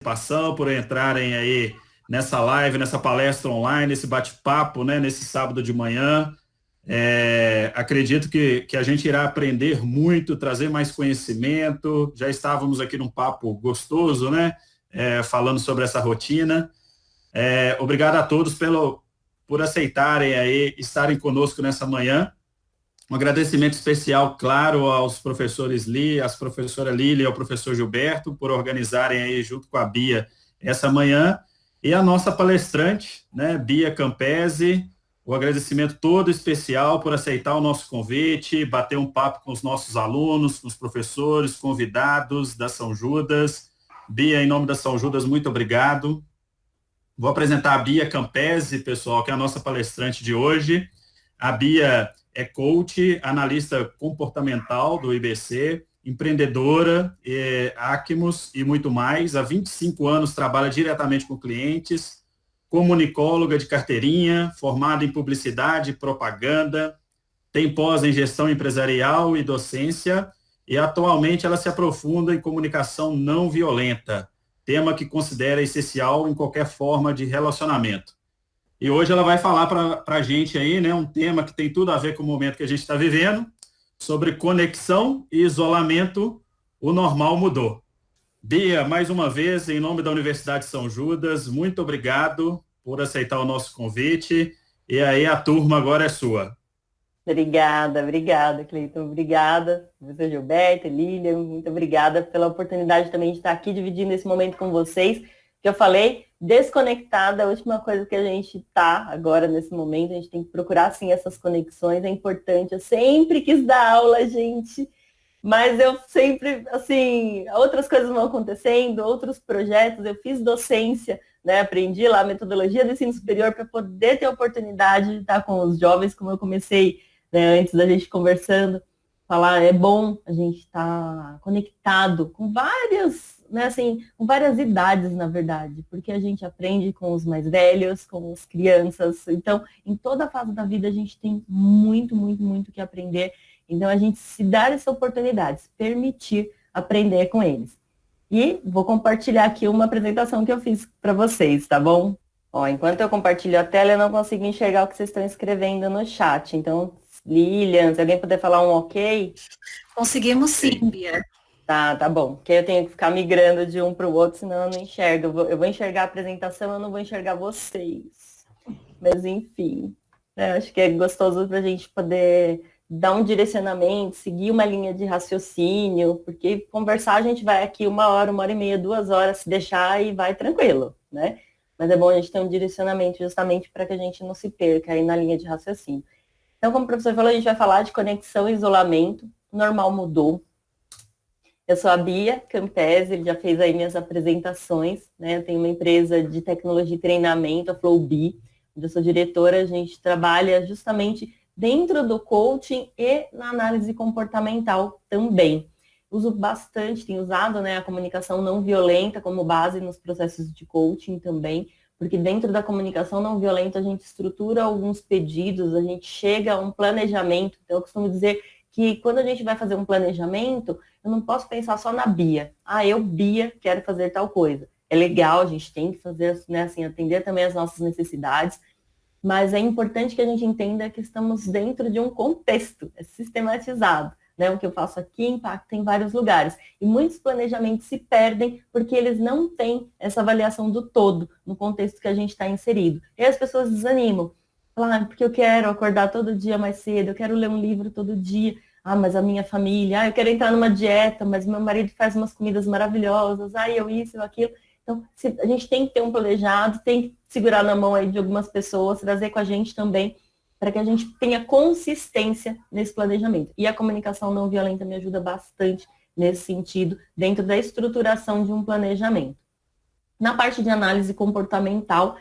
participação, por entrarem aí nessa live, nessa palestra online, nesse bate-papo, né, nesse sábado de manhã. Acredito que a gente irá aprender muito, trazer mais conhecimento. Já estávamos aqui num papo gostoso, né, falando sobre essa rotina. Obrigado a todos por aceitarem aí, estarem conosco nessa manhã. Um agradecimento especial, claro, aos professores às professora Lília e ao professor Gilberto por organizarem aí junto com a Bia essa manhã, e a nossa palestrante, né, Bia Campese, o agradecimento todo especial por aceitar o nosso convite, bater um papo com os nossos alunos, com os professores, convidados da São Judas. Bia, em nome da São Judas, muito obrigado. Vou apresentar a Bia Campese, pessoal, que é a nossa palestrante de hoje. A Bia é coach, analista comportamental do IBC, empreendedora, Acmos e muito mais. Há 25 anos trabalha diretamente com clientes, comunicóloga de carteirinha, formada em publicidade e propaganda, tem pós em gestão empresarial e docência, e atualmente ela se aprofunda em comunicação não violenta, tema que considera essencial em qualquer forma de relacionamento. E hoje ela vai falar para a gente aí, né, um tema que tem tudo a ver com o momento que a gente está vivendo, sobre conexão e isolamento, o normal mudou. Bia, mais uma vez, em nome da Universidade São Judas, muito obrigado por aceitar o nosso convite, e aí a turma agora é sua. Obrigada, Cleiton. Obrigada, professor Gilberto, Lília, muito obrigada pela oportunidade também de estar aqui dividindo esse momento com vocês, que eu falei, desconectada, a última coisa que a gente está agora nesse momento, a gente tem que procurar, assim, essas conexões, é importante, eu sempre quis dar aula, gente, mas eu sempre, assim, outras coisas vão acontecendo, outros projetos, eu fiz docência, né, aprendi lá a metodologia do ensino superior para poder ter a oportunidade de estar com os jovens, como eu comecei, né, antes da gente conversando, falar, é bom a gente estar conectado com várias, né, assim, com várias idades, na verdade, porque a gente aprende com os mais velhos, com as crianças, então, em toda a fase da vida a gente tem muito, muito, muito que aprender, então a gente se dar essa oportunidade, se permitir aprender com eles. E vou compartilhar aqui uma apresentação que eu fiz para vocês, tá bom? Ó, enquanto eu compartilho a tela, eu não consigo enxergar o que vocês estão escrevendo no chat, então, Lilian, se alguém puder falar um ok? Conseguimos sim, Bia. Tá bom. Porque eu tenho que ficar migrando de um para o outro, senão eu não enxergo. Eu vou enxergar a apresentação, eu não vou enxergar vocês. Mas, enfim, acho que é gostoso para a gente poder dar um direcionamento, seguir uma linha de raciocínio, porque conversar a gente vai aqui 1 hora, 1 hora e meia, 2 horas, se deixar e vai tranquilo, né? Mas é bom a gente ter um direcionamento justamente para que a gente não se perca aí na linha de raciocínio. Então, como o professor falou, a gente vai falar de conexão e isolamento. O normal mudou. Eu sou a Bia Campese, ele já fez aí minhas apresentações, né? Eu tenho uma empresa de tecnologia e treinamento, a Flowbee, onde eu sou diretora, a gente trabalha justamente dentro do coaching e na análise comportamental também. Uso bastante, tenho usado, né, a comunicação não violenta como base nos processos de coaching também, porque dentro da comunicação não violenta a gente estrutura alguns pedidos, a gente chega a um planejamento. Então eu costumo dizer que quando a gente vai fazer um planejamento, eu não posso pensar só na Bia. Eu, Bia, quero fazer tal coisa. É legal, a gente tem que fazer, né, assim, atender também as nossas necessidades, mas é importante que a gente entenda que estamos dentro de um contexto, é sistematizado. Né, o que eu faço aqui impacta em vários lugares. E muitos planejamentos se perdem porque eles não têm essa avaliação do todo no contexto que a gente está inserido. E as pessoas desanimam. Falam, porque eu quero acordar todo dia mais cedo, eu quero ler um livro todo dia. Mas a minha família, eu quero entrar numa dieta, mas meu marido faz umas comidas maravilhosas, eu isso, eu aquilo. Então, a gente tem que ter um planejado, tem que segurar na mão aí de algumas pessoas, trazer com a gente também, para que a gente tenha consistência nesse planejamento. E a comunicação não violenta me ajuda bastante nesse sentido, dentro da estruturação de um planejamento. Na parte de análise comportamental,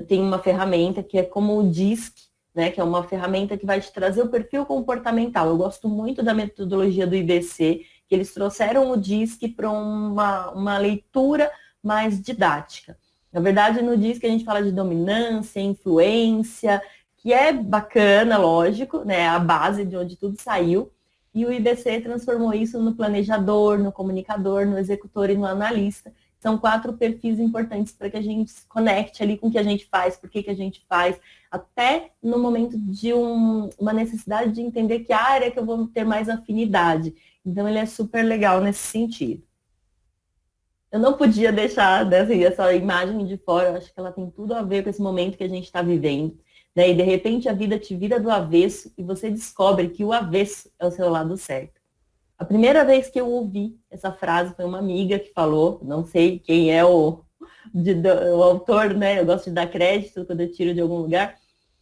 tem uma ferramenta que é como o DISC, né, que é uma ferramenta que vai te trazer o perfil comportamental. Eu gosto muito da metodologia do IBC, que eles trouxeram o DISC para uma leitura mais didática. Na verdade, no DISC a gente fala de dominância, influência, que é bacana, lógico, né, a base de onde tudo saiu, e o IBC transformou isso no planejador, no comunicador, no executor e no analista, São 4 perfis importantes para que a gente se conecte ali com o que a gente faz, por que a gente faz, até no momento de uma necessidade de entender que área que eu vou ter mais afinidade. Então, ele é super legal nesse sentido. Eu não podia deixar essa imagem de fora, eu acho que ela tem tudo a ver com esse momento que a gente está vivendo. Né? E, de repente, a vida te vira do avesso e você descobre que o avesso é o seu lado certo. A primeira vez que eu ouvi essa frase foi uma amiga que falou, não sei quem é o autor, né? Eu gosto de dar crédito quando eu tiro de algum lugar,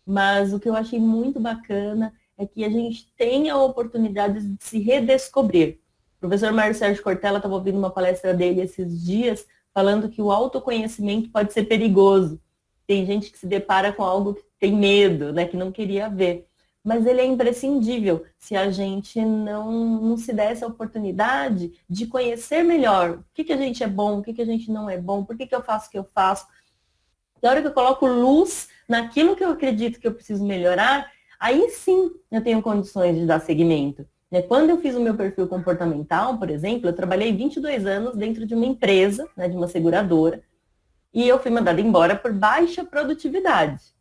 mas o que eu achei muito bacana é que a gente tem a oportunidade de se redescobrir. O professor Mário Sérgio Cortella estava ouvindo uma palestra dele esses dias, falando que o autoconhecimento pode ser perigoso. Tem gente que se depara com algo que tem medo, né, que não queria ver. Mas ele é imprescindível se a gente não se der essa oportunidade de conhecer melhor o que a gente é bom, o que a gente não é bom, por que eu faço o que eu faço. Na hora que eu coloco luz naquilo que eu acredito que eu preciso melhorar, aí sim eu tenho condições de dar seguimento. Quando eu fiz o meu perfil comportamental, por exemplo, eu trabalhei 22 anos dentro de uma empresa, né, de uma seguradora, e eu fui mandada embora por baixa produtividade.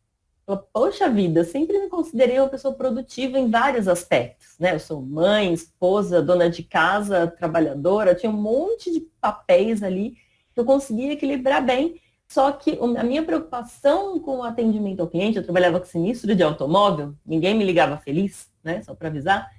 Poxa vida, eu sempre me considerei uma pessoa produtiva em vários aspectos, né? Eu sou mãe, esposa, dona de casa, trabalhadora, tinha um monte de papéis ali que eu conseguia equilibrar bem, só que a minha preocupação com o atendimento ao cliente, eu trabalhava com sinistro de automóvel, ninguém me ligava feliz, né? Só para avisar.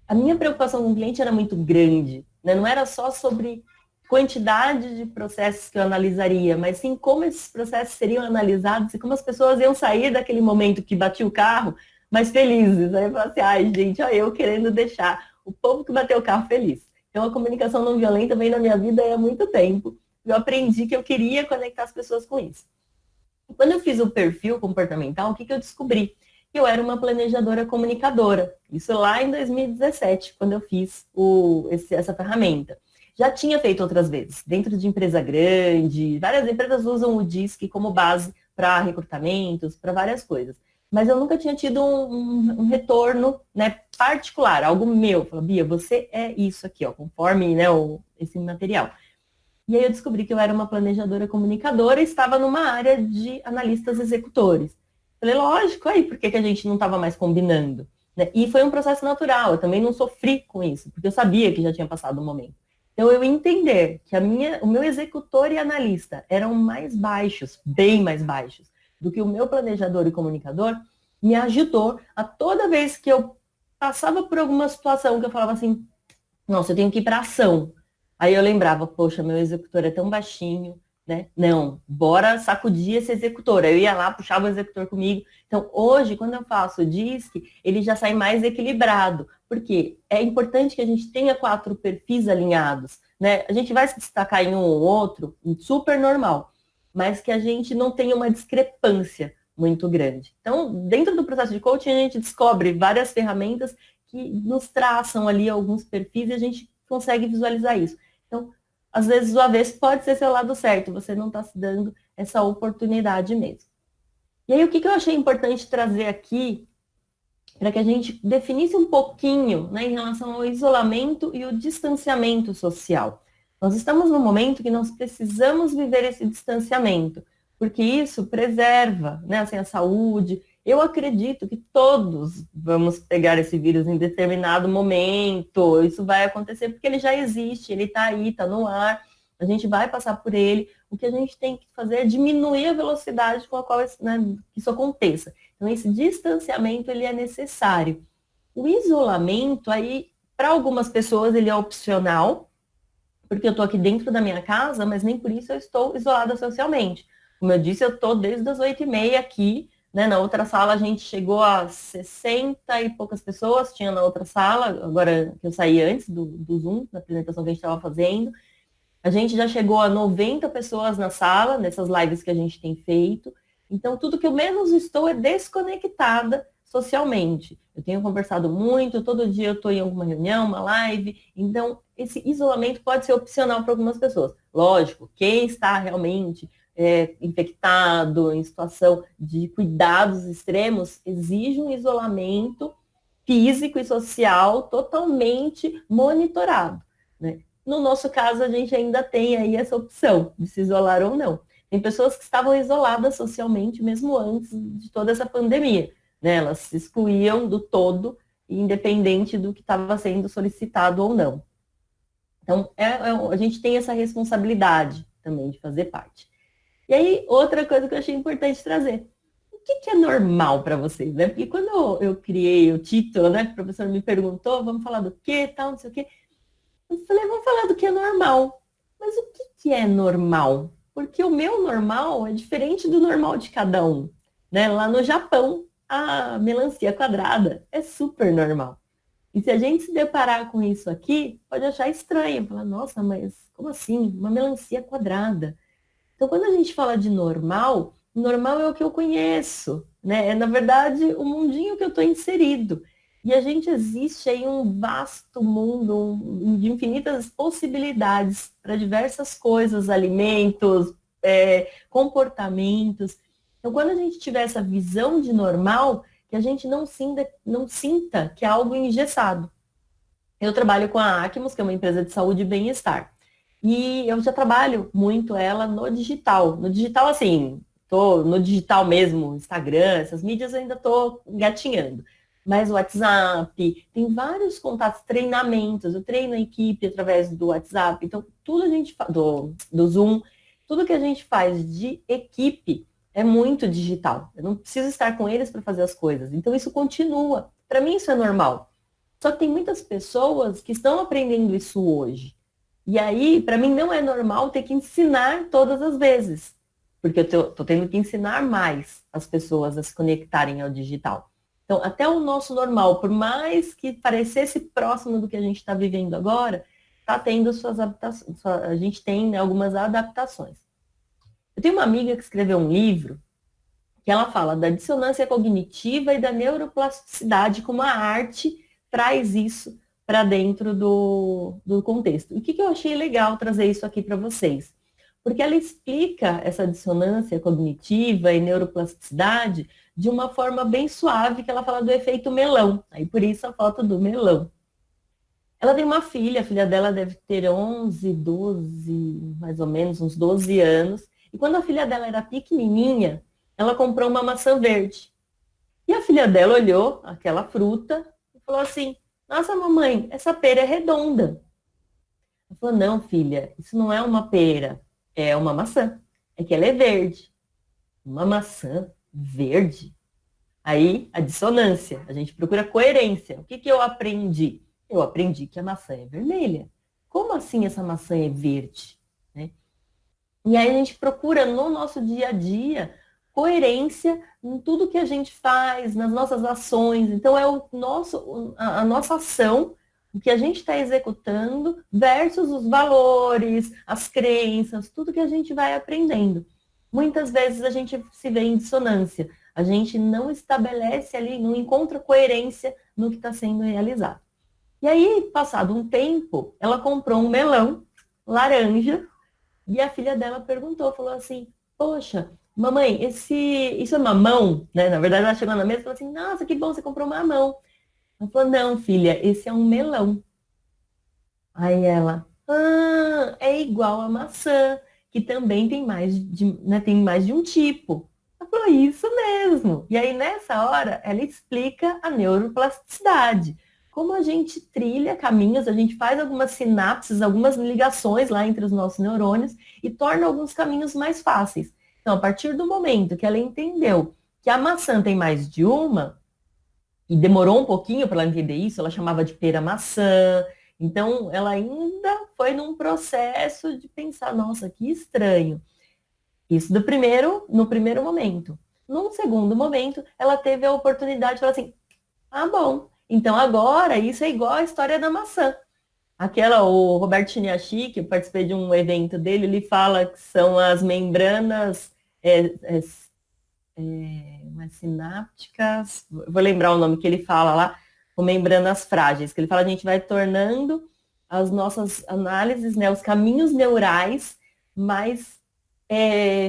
A minha preocupação com o cliente era muito grande, né? Não era só sobre quantidade de processos que eu analisaria, mas sim como esses processos seriam analisados e como as pessoas iam sair daquele momento que bati o carro mais felizes. Aí eu falava assim, ai gente, olha eu querendo deixar o povo que bateu o carro feliz. Então a comunicação não violenta vem na minha vida há muito tempo. Eu aprendi que eu queria conectar as pessoas com isso. E quando eu fiz o perfil comportamental, o que eu descobri? Eu era uma planejadora comunicadora. Isso lá em 2017, quando eu fiz essa ferramenta. Já tinha feito outras vezes, dentro de empresa grande, várias empresas usam o DISC como base para recrutamentos, para várias coisas. Mas eu nunca tinha tido um retorno, né, particular, algo meu. Falei, Bia, você é isso aqui, ó, conforme, né, esse material. E aí eu descobri que eu era uma planejadora comunicadora e estava numa área de analistas executores. Falei, lógico, aí por que a gente não estava mais combinando? Né? E foi um processo natural, eu também não sofri com isso, porque eu sabia que já tinha passado o momento. Então, eu entender que o meu executor e analista eram mais baixos, bem mais baixos, do que o meu planejador e comunicador, me ajudou a toda vez que eu passava por alguma situação que eu falava assim, nossa, eu tenho que ir para ação. Aí eu lembrava, poxa, meu executor é tão baixinho, né? Não, bora sacudir esse executor. Aí eu ia lá, puxava o executor comigo. Então, hoje, quando eu faço o DISC, ele já sai mais equilibrado. Porque é importante que a gente tenha 4 perfis alinhados, né? A gente vai se destacar em um ou outro, super normal, mas que a gente não tenha uma discrepância muito grande. Então, dentro do processo de coaching, a gente descobre várias ferramentas que nos traçam ali alguns perfis e a gente consegue visualizar isso. Então, às vezes o avesso pode ser seu lado certo, você não está se dando essa oportunidade mesmo. E aí, o que eu achei importante trazer aqui para que a gente definisse um pouquinho, né, em relação ao isolamento e o distanciamento social. Nós estamos num momento que nós precisamos viver esse distanciamento, porque isso preserva, né, assim, a saúde. Eu acredito que todos vamos pegar esse vírus em determinado momento, isso vai acontecer porque ele já existe, ele está aí, está no ar, a gente vai passar por ele. O que a gente tem que fazer é diminuir a velocidade com a qual isso aconteça. Então, esse distanciamento, ele é necessário. O isolamento, aí, para algumas pessoas, ele é opcional, porque eu estou aqui dentro da minha casa, mas nem por isso eu estou isolada socialmente. Como eu disse, eu estou desde as 8h30 aqui, né? Na outra sala a gente chegou a 60 e poucas pessoas, tinha na outra sala, agora que eu saí antes do Zoom, da apresentação que a gente estava fazendo. A gente já chegou a 90 pessoas na sala, nessas lives que a gente tem feito. Então, tudo que eu menos estou é desconectada socialmente. Eu tenho conversado muito, todo dia eu estou em alguma reunião, uma live. Então, esse isolamento pode ser opcional para algumas pessoas. Lógico, quem está realmente infectado, em situação de cuidados extremos, exige um isolamento físico e social totalmente monitorado, né? No nosso caso, a gente ainda tem aí essa opção de se isolar ou não. Tem pessoas que estavam isoladas socialmente mesmo antes de toda essa pandemia, né? Elas se excluíam do todo, independente do que estava sendo solicitado ou não. Então, a gente tem essa responsabilidade também de fazer parte. E aí, outra coisa que eu achei importante trazer. O que é normal para vocês, né? Porque quando eu criei o título, né? O professor me perguntou, vamos falar do quê, tal, não sei o quê. Eu falei, vamos falar do que é normal. Mas o que é normal? Porque o meu normal é diferente do normal de cada um. Né? Lá no Japão, a melancia quadrada é super normal. E se a gente se deparar com isso aqui, pode achar estranho. Falar, nossa, mas como assim? Uma melancia quadrada. Então, quando a gente fala de normal, normal é o que eu conheço. Né? É, na verdade, o mundinho que eu estou inserido. E a gente existe aí um vasto mundo de infinitas possibilidades para diversas coisas, alimentos, comportamentos. Então, quando a gente tiver essa visão de normal, que a gente não sinta que é algo engessado. Eu trabalho com a Acmos, que é uma empresa de saúde e bem-estar. E eu já trabalho muito ela no digital. No digital, assim, tô no digital mesmo, Instagram, essas mídias eu ainda estou engatinhando. Mas o WhatsApp, tem vários contatos, treinamentos. Eu treino a equipe através do WhatsApp. Então, tudo a gente do Zoom, tudo que a gente faz de equipe é muito digital. Eu não preciso estar com eles para fazer as coisas. Então, isso continua. Para mim, isso é normal. Só que tem muitas pessoas que estão aprendendo isso hoje. E aí, para mim, não é normal ter que ensinar todas as vezes. Porque eu estou tendo que ensinar mais as pessoas a se conectarem ao digital. Então, até o nosso normal, por mais que parecesse próximo do que a gente está vivendo agora, está tendo suas adaptações. A gente tem, né, algumas adaptações. Eu tenho uma amiga que escreveu um livro que ela fala da dissonância cognitiva e da neuroplasticidade, como a arte traz isso para dentro do contexto. E o que eu achei legal trazer isso aqui para vocês? Porque ela explica essa dissonância cognitiva e neuroplasticidade de uma forma bem suave, que ela fala do efeito melão. Aí por isso a foto do melão. Ela tem uma filha, a filha dela deve ter 11, 12, mais ou menos, uns 12 anos. E quando a filha dela era pequenininha, ela comprou uma maçã verde. E a filha dela olhou aquela fruta e falou assim, nossa, mamãe, essa pera é redonda. Ela falou, não, filha, isso não é uma pera, é uma maçã. É que ela é verde. Uma maçã verde? Aí, a dissonância. A gente procura coerência. O que eu aprendi? Eu aprendi que a maçã é vermelha. Como assim essa maçã é verde? Né? E aí a gente procura no nosso dia a dia coerência em tudo que a gente faz, nas nossas ações. Então, é a nossa ação, o que a gente está executando, versus os valores, as crenças, tudo que a gente vai aprendendo. Muitas vezes a gente se vê em dissonância. A gente não estabelece ali, não encontra coerência no que está sendo realizado. E aí, passado um tempo, ela comprou um melão laranja e a filha dela perguntou, falou assim, poxa, mamãe, isso é mamão? Né? Na verdade, ela chegou na mesa e falou assim, nossa, que bom, você comprou mamão. Ela falou, não, filha, esse é um melão. Aí ela, é igual a maçã, que também tem tem mais de um tipo. Ela falou, isso mesmo. E aí, nessa hora, ela explica a neuroplasticidade. Como a gente trilha caminhos, a gente faz algumas sinapses, algumas ligações lá entre os nossos neurônios e torna alguns caminhos mais fáceis. Então, a partir do momento que ela entendeu que a maçã tem mais de uma, e demorou um pouquinho para ela entender isso, ela chamava de pera-maçã. Então, ela ainda foi num processo de pensar, nossa, que estranho. Isso no primeiro momento. Num segundo momento, ela teve a oportunidade de falar assim, bom, então agora isso é igual a história da maçã. O Roberto Chiniachi, que eu participei de um evento dele, ele fala que são as membranas umas sinápticas, vou lembrar o nome que ele fala lá, com membranas frágeis, que ele fala a gente vai tornando as nossas análises, né, os caminhos neurais mais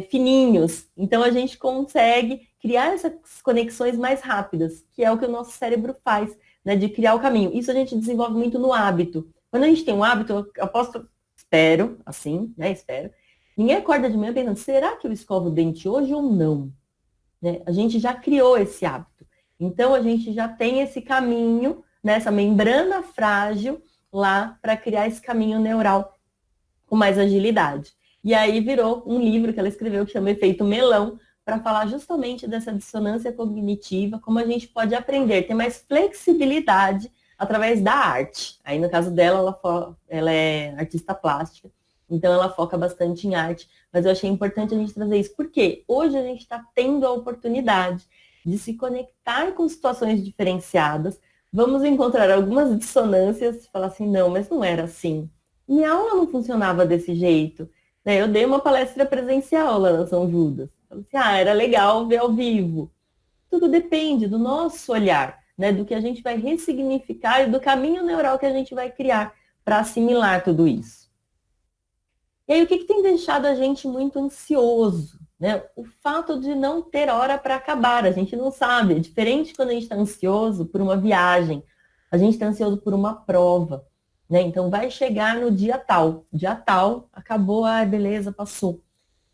fininhos. Então a gente consegue criar essas conexões mais rápidas, que é o que o nosso cérebro faz, né, de criar o caminho. Isso a gente desenvolve muito no hábito. Quando a gente tem um hábito, eu aposto, espero, assim, né, espero, ninguém acorda de manhã pensando, será que eu escovo o dente hoje ou não? Né? A gente já criou esse hábito. Então, a gente já tem esse caminho, né, essa membrana frágil lá para criar esse caminho neural com mais agilidade. E aí virou um livro que ela escreveu que chama Efeito Melão, para falar justamente dessa dissonância cognitiva, como a gente pode aprender, ter mais flexibilidade através da arte. Aí, no caso dela, ela é artista plástica, então ela foca bastante em arte, mas eu achei importante a gente trazer isso, porque hoje a gente está tendo a oportunidade de se conectar com situações diferenciadas, vamos encontrar algumas dissonâncias, falar assim, não, mas não era assim. Minha aula não funcionava desse jeito. Né? Eu dei uma palestra presencial lá na São Judas. Falei assim, era legal ver ao vivo. Tudo depende do nosso olhar, né? Do que a gente vai ressignificar e do caminho neural que a gente vai criar para assimilar tudo isso. E aí, o que tem deixado a gente muito ansioso? Né? O fato de não ter hora para acabar, a gente não sabe. É diferente quando a gente está ansioso por uma viagem, a gente está ansioso por uma prova. Né? Então, vai chegar no dia tal, acabou, beleza, passou.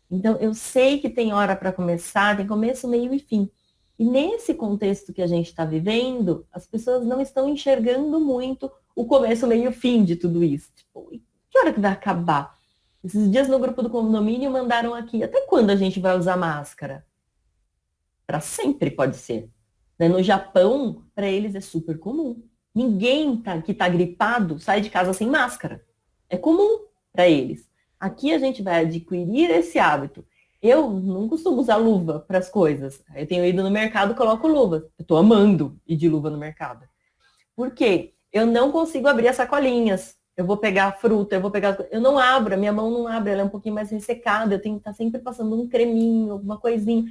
Então, eu sei que tem hora para começar, tem começo, meio e fim. E nesse contexto que a gente está vivendo, as pessoas não estão enxergando muito o começo, meio e fim de tudo isso. Tipo, que hora que vai acabar? Esses dias no grupo do condomínio mandaram aqui, até quando a gente vai usar máscara? Para sempre pode ser. Né? No Japão, para eles é super comum. Ninguém que está gripado sai de casa sem máscara. É comum para eles. Aqui a gente vai adquirir esse hábito. Eu não costumo usar luva para as coisas. Eu tenho ido no mercado, coloco luva. Eu estou amando ir de luva no mercado. Por quê? Eu não consigo abrir as sacolinhas. Eu vou pegar fruta, eu não abro, a minha mão não abre, ela é um pouquinho mais ressecada, eu tenho que estar sempre passando um creminho, alguma coisinha.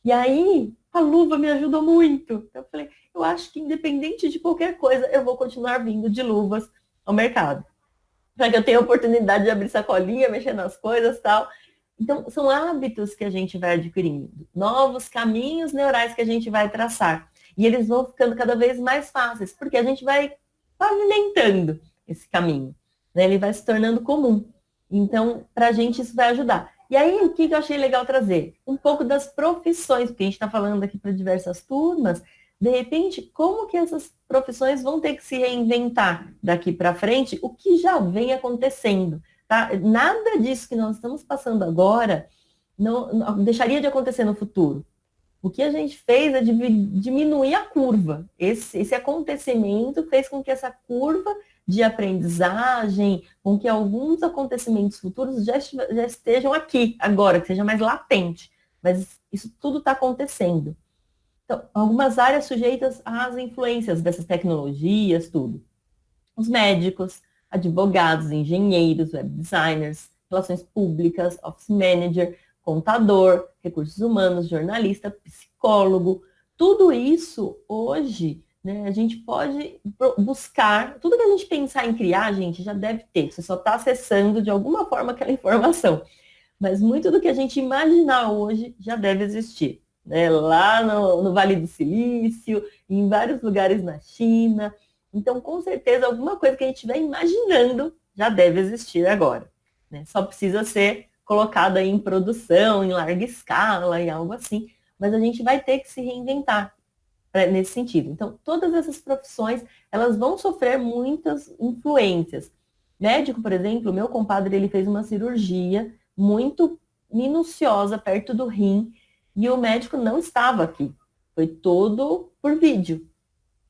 E aí, a luva me ajudou muito. Eu falei, eu acho que independente de qualquer coisa, eu vou continuar vindo de luvas ao mercado. Para que eu tenha a oportunidade de abrir sacolinha, mexer nas coisas e tal. Então, são hábitos que a gente vai adquirindo, novos caminhos neurais que a gente vai traçar. E eles vão ficando cada vez mais fáceis, porque a gente vai pavimentando esse caminho. Né? Ele vai se tornando comum. Então, para a gente isso vai ajudar. E aí, o que eu achei legal trazer? Um pouco das profissões, porque a gente está falando aqui para diversas turmas, de repente, como que essas profissões vão ter que se reinventar daqui para frente, o que já vem acontecendo. Tá? Nada disso que nós estamos passando agora não deixaria de acontecer no futuro. O que a gente fez é diminuir a curva. Esse acontecimento fez com que essa curva de aprendizagem, com que alguns acontecimentos futuros já estejam aqui, agora, que seja mais latente. Mas isso tudo está acontecendo. Então, algumas áreas sujeitas às influências dessas tecnologias, tudo. Os médicos, advogados, engenheiros, web designers, relações públicas, office manager, contador, recursos humanos, jornalista, psicólogo. Tudo isso, hoje, né, a gente pode buscar, tudo que a gente pensar em criar, a gente já deve ter. Você só está acessando, de alguma forma, aquela informação. Mas muito do que a gente imaginar hoje já deve existir. Né? Lá no Vale do Silício, em vários lugares na China. Então, com certeza, alguma coisa que a gente estiver imaginando já deve existir agora. Né? Só precisa ser colocada em produção, em larga escala, em algo assim. Mas a gente vai ter que se reinventar nesse sentido. Então, todas essas profissões, elas vão sofrer muitas influências. Médico, por exemplo, meu compadre, ele fez uma cirurgia muito minuciosa perto do rim e o médico não estava aqui. Foi todo por vídeo.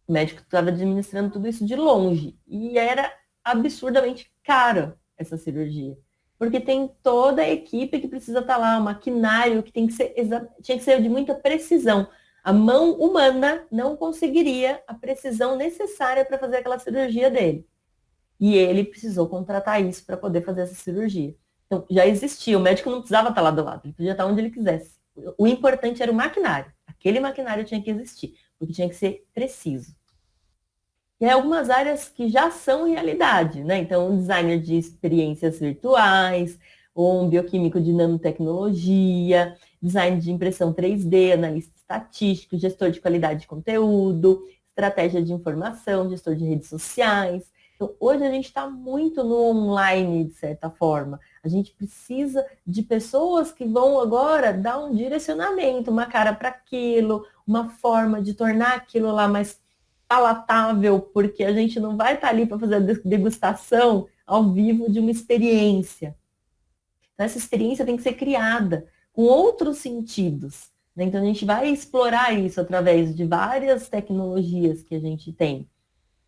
O médico estava administrando tudo isso de longe. E era absurdamente caro essa cirurgia. Porque tem toda a equipe que precisa estar lá, o maquinário que tinha que ser de muita precisão. A mão humana não conseguiria a precisão necessária para fazer aquela cirurgia dele. E ele precisou contratar isso para poder fazer essa cirurgia. Então, já existia, o médico não precisava estar lá do lado, ele podia estar onde ele quisesse. O importante era o maquinário. Aquele maquinário tinha que existir, porque tinha que ser preciso. E algumas áreas que já são realidade, né? Então, um designer de experiências virtuais, ou um bioquímico de nanotecnologia, design de impressão 3D, analista estatístico, gestor de qualidade de conteúdo, estratégia de informação, gestor de redes sociais. Então, hoje a gente está muito no online, de certa forma. A gente precisa de pessoas que vão agora dar um direcionamento, uma cara para aquilo, uma forma de tornar aquilo lá mais palatável, porque a gente não vai estar ali para fazer a degustação ao vivo de uma experiência. Então, essa experiência tem que ser criada com outros sentidos, né? Então, a gente vai explorar isso através de várias tecnologias que a gente tem.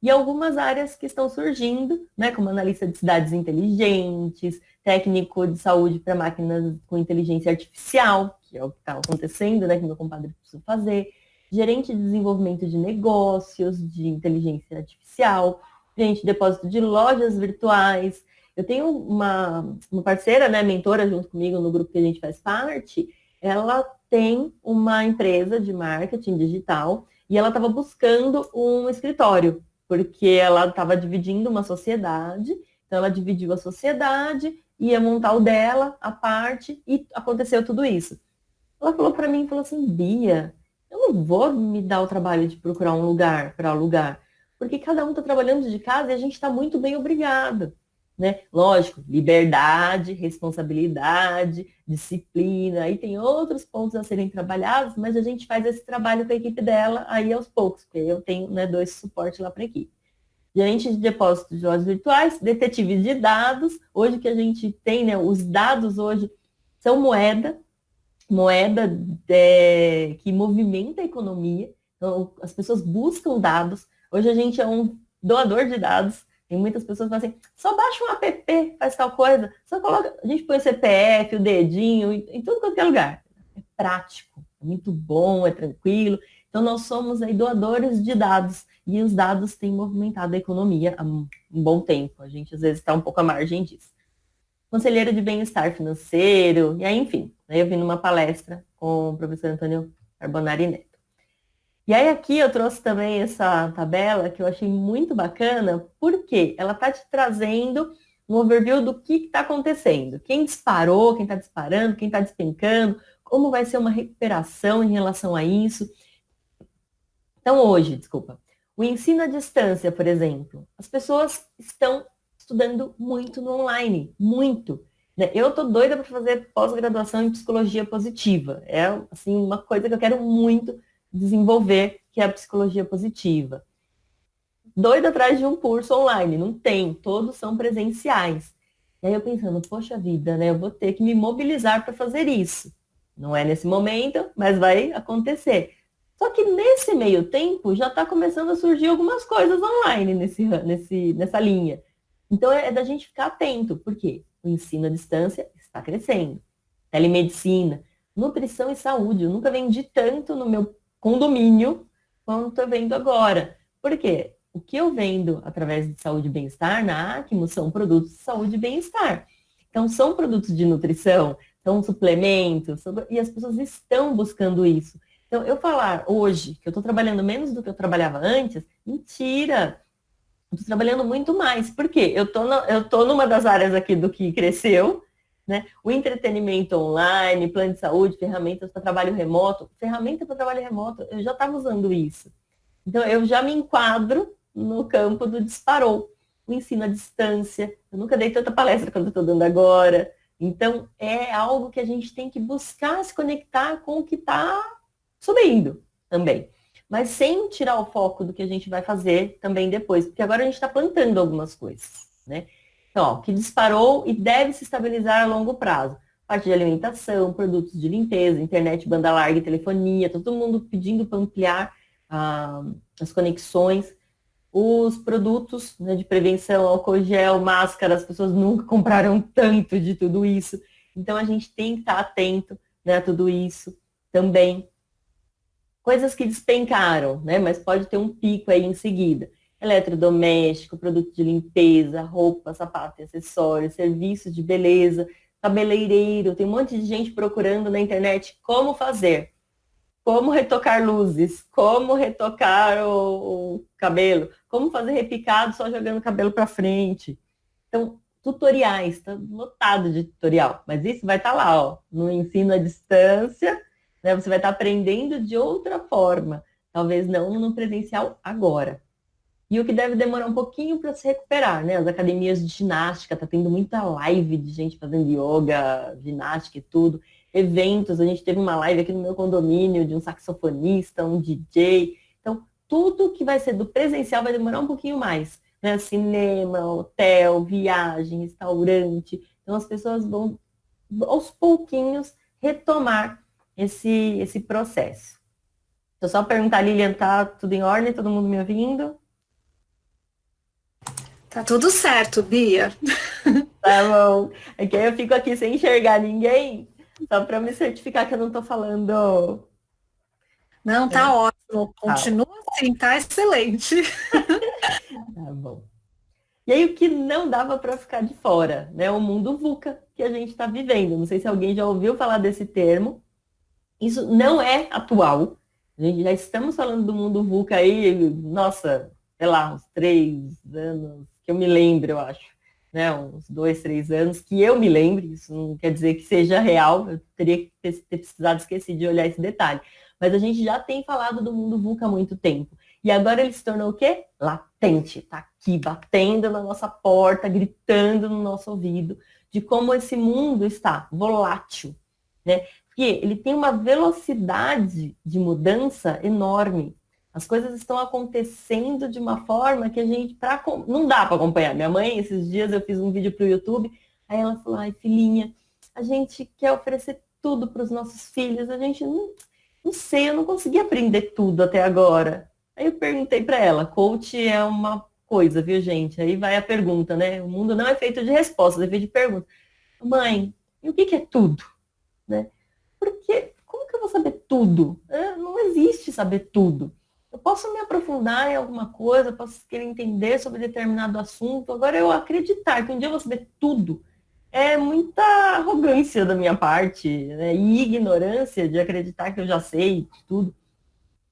E algumas áreas que estão surgindo, né, como analista de cidades inteligentes, técnico de saúde para máquinas com inteligência artificial, que é o que está acontecendo, né, que meu compadre precisa fazer, gerente de desenvolvimento de negócios, de inteligência artificial, gerente de depósito de lojas virtuais. Eu tenho uma parceira, né, mentora junto comigo no grupo que a gente faz parte, ela tem uma empresa de marketing digital e ela estava buscando um escritório, porque ela estava dividindo uma sociedade, então ela dividiu a sociedade, ia montar o dela, a parte, e aconteceu tudo isso. Ela falou para mim, falou assim, Bia, eu não vou me dar o trabalho de procurar um lugar para alugar, porque cada um está trabalhando de casa e a gente está muito bem obrigado. Né? Lógico, liberdade, responsabilidade, disciplina, aí tem outros pontos a serem trabalhados, mas a gente faz esse trabalho com a equipe dela aí aos poucos, porque eu tenho, né, 2 suportes lá para a equipe. Gerente de depósito de lojas virtuais, detetive de dados, hoje que a gente tem, né, os dados hoje são moeda que movimenta a economia, então as pessoas buscam dados, hoje a gente é um doador de dados. Tem muitas pessoas que falam assim, só baixa um app, faz tal coisa, só coloca, a gente põe o CPF, o dedinho, em tudo quanto é lugar. É prático, é muito bom, é tranquilo. Então, nós somos aí doadores de dados, e os dados têm movimentado a economia há um bom tempo. A gente, às vezes, está um pouco à margem disso. Conselheiro de bem-estar financeiro, e aí, enfim, aí eu vim numa palestra com o professor Antônio Carbonari Neto. E aí aqui eu trouxe também essa tabela que eu achei muito bacana, porque ela está te trazendo um overview do que está acontecendo. Quem disparou, quem está disparando, quem está despencando, como vai ser uma recuperação em relação a isso. Então hoje, o ensino à distância, por exemplo, as pessoas estão estudando muito no online, muito. Né? Eu estou doida para fazer pós-graduação em psicologia positiva. É assim, uma coisa que eu quero muito desenvolver, que é a psicologia positiva. Doido atrás de um curso online, não tem, todos são presenciais. E aí eu pensando, poxa vida, né, eu vou ter que me mobilizar para fazer isso. Não é nesse momento, mas vai acontecer. Só que nesse meio tempo já está começando a surgir algumas coisas online nessa linha. Então é da gente ficar atento, porque o ensino à distância está crescendo. Telemedicina, nutrição e saúde. Eu nunca vendi tanto no meu condomínio quanto estou vendo agora. Por quê? O que eu vendo através de saúde e bem-estar na Acmo são produtos de saúde e bem-estar. Então, são produtos de nutrição, são suplementos, e as pessoas estão buscando isso. Então, eu falar hoje que eu estou trabalhando menos do que eu trabalhava antes, mentira! Eu estou trabalhando muito mais. Por quê? Eu tô numa das áreas aqui do que cresceu, né? O entretenimento online, plano de saúde, ferramentas para trabalho remoto. Ferramenta para trabalho remoto, eu já estava usando isso. Então, eu já me enquadro no campo do disparou. O ensino à distância. Eu nunca dei tanta palestra quanto eu estou dando agora. Então, é algo que a gente tem que buscar se conectar com o que está subindo também. Mas sem tirar o foco do que a gente vai fazer também depois. Porque agora a gente está plantando algumas coisas, né? Então, ó, que disparou e deve se estabilizar a longo prazo. Parte de alimentação, produtos de limpeza, internet, banda larga e telefonia. Todo mundo pedindo para ampliar as conexões. Os produtos, né, de prevenção, álcool gel, máscara, as pessoas nunca compraram tanto de tudo isso. Então, a gente tem que estar atento, né, a tudo isso também. Coisas que despencaram, né, mas pode ter um pico aí em seguida. Eletrodoméstico, produto de limpeza, roupa, sapato e acessórios, serviços de beleza, cabeleireiro. Tem um monte de gente procurando na internet como fazer. Como retocar luzes, como retocar o cabelo, como fazer repicado só jogando o cabelo para frente. Então, tutoriais, está lotado de tutorial, mas isso vai estar lá, ó, no ensino à distância, né? Você vai estar aprendendo de outra forma, talvez não no presencial agora. e o que deve demorar um pouquinho para se recuperar, né? As academias de ginástica, tá tendo muita live de gente fazendo yoga, ginástica e tudo. Eventos, a gente teve uma live aqui no meu condomínio de um saxofonista, um DJ. Então, tudo que vai ser do presencial vai demorar um pouquinho mais, né? Cinema, hotel, viagem, restaurante. Então, as pessoas vão, aos pouquinhos, retomar esse processo. Então, só perguntar, Lilian, tá tudo em ordem? Todo mundo me ouvindo? Tá tudo certo, Bia. Tá bom. É que aí eu fico aqui sem enxergar ninguém, só para me certificar que eu não tô falando. Não, tá ótimo. Tá. Continua assim, tá excelente. Tá bom. E aí o que não dava para ficar de fora, né? O mundo VUCA que a gente está vivendo. Não sei se alguém já ouviu falar desse termo. Isso não é atual. A gente já estamos falando do mundo VUCA aí, nossa, sei lá, uns 3 anos, que eu me lembro, eu acho. Né? Uns 2, 3 anos, que eu me lembre. Isso não quer dizer que seja real. Eu teria que ter precisado esquecer de olhar esse detalhe. Mas a gente já tem falado do mundo VUCA há muito tempo. E agora ele se tornou o quê? Latente. Está aqui, batendo na nossa porta, gritando no nosso ouvido, de como esse mundo está volátil, né? Porque ele tem uma velocidade de mudança enorme. As coisas estão acontecendo de uma forma que a gente não dá para acompanhar. Minha mãe, esses dias eu fiz um vídeo para o YouTube, aí ela falou, ai filhinha, a gente quer oferecer tudo para os nossos filhos, a gente não sei, eu não consegui aprender tudo até agora. Aí eu perguntei para ela, coach é uma coisa, viu, gente? Aí vai a pergunta, né? O mundo não é feito de respostas, é feito de perguntas. Mãe, e o que é tudo? Né? Porque como que eu vou saber tudo? Não existe saber tudo. Eu posso me aprofundar em alguma coisa, posso querer entender sobre determinado assunto. Agora, eu acreditar que um dia eu vou saber tudo é muita arrogância da minha parte, né? E ignorância de acreditar que eu já sei tudo.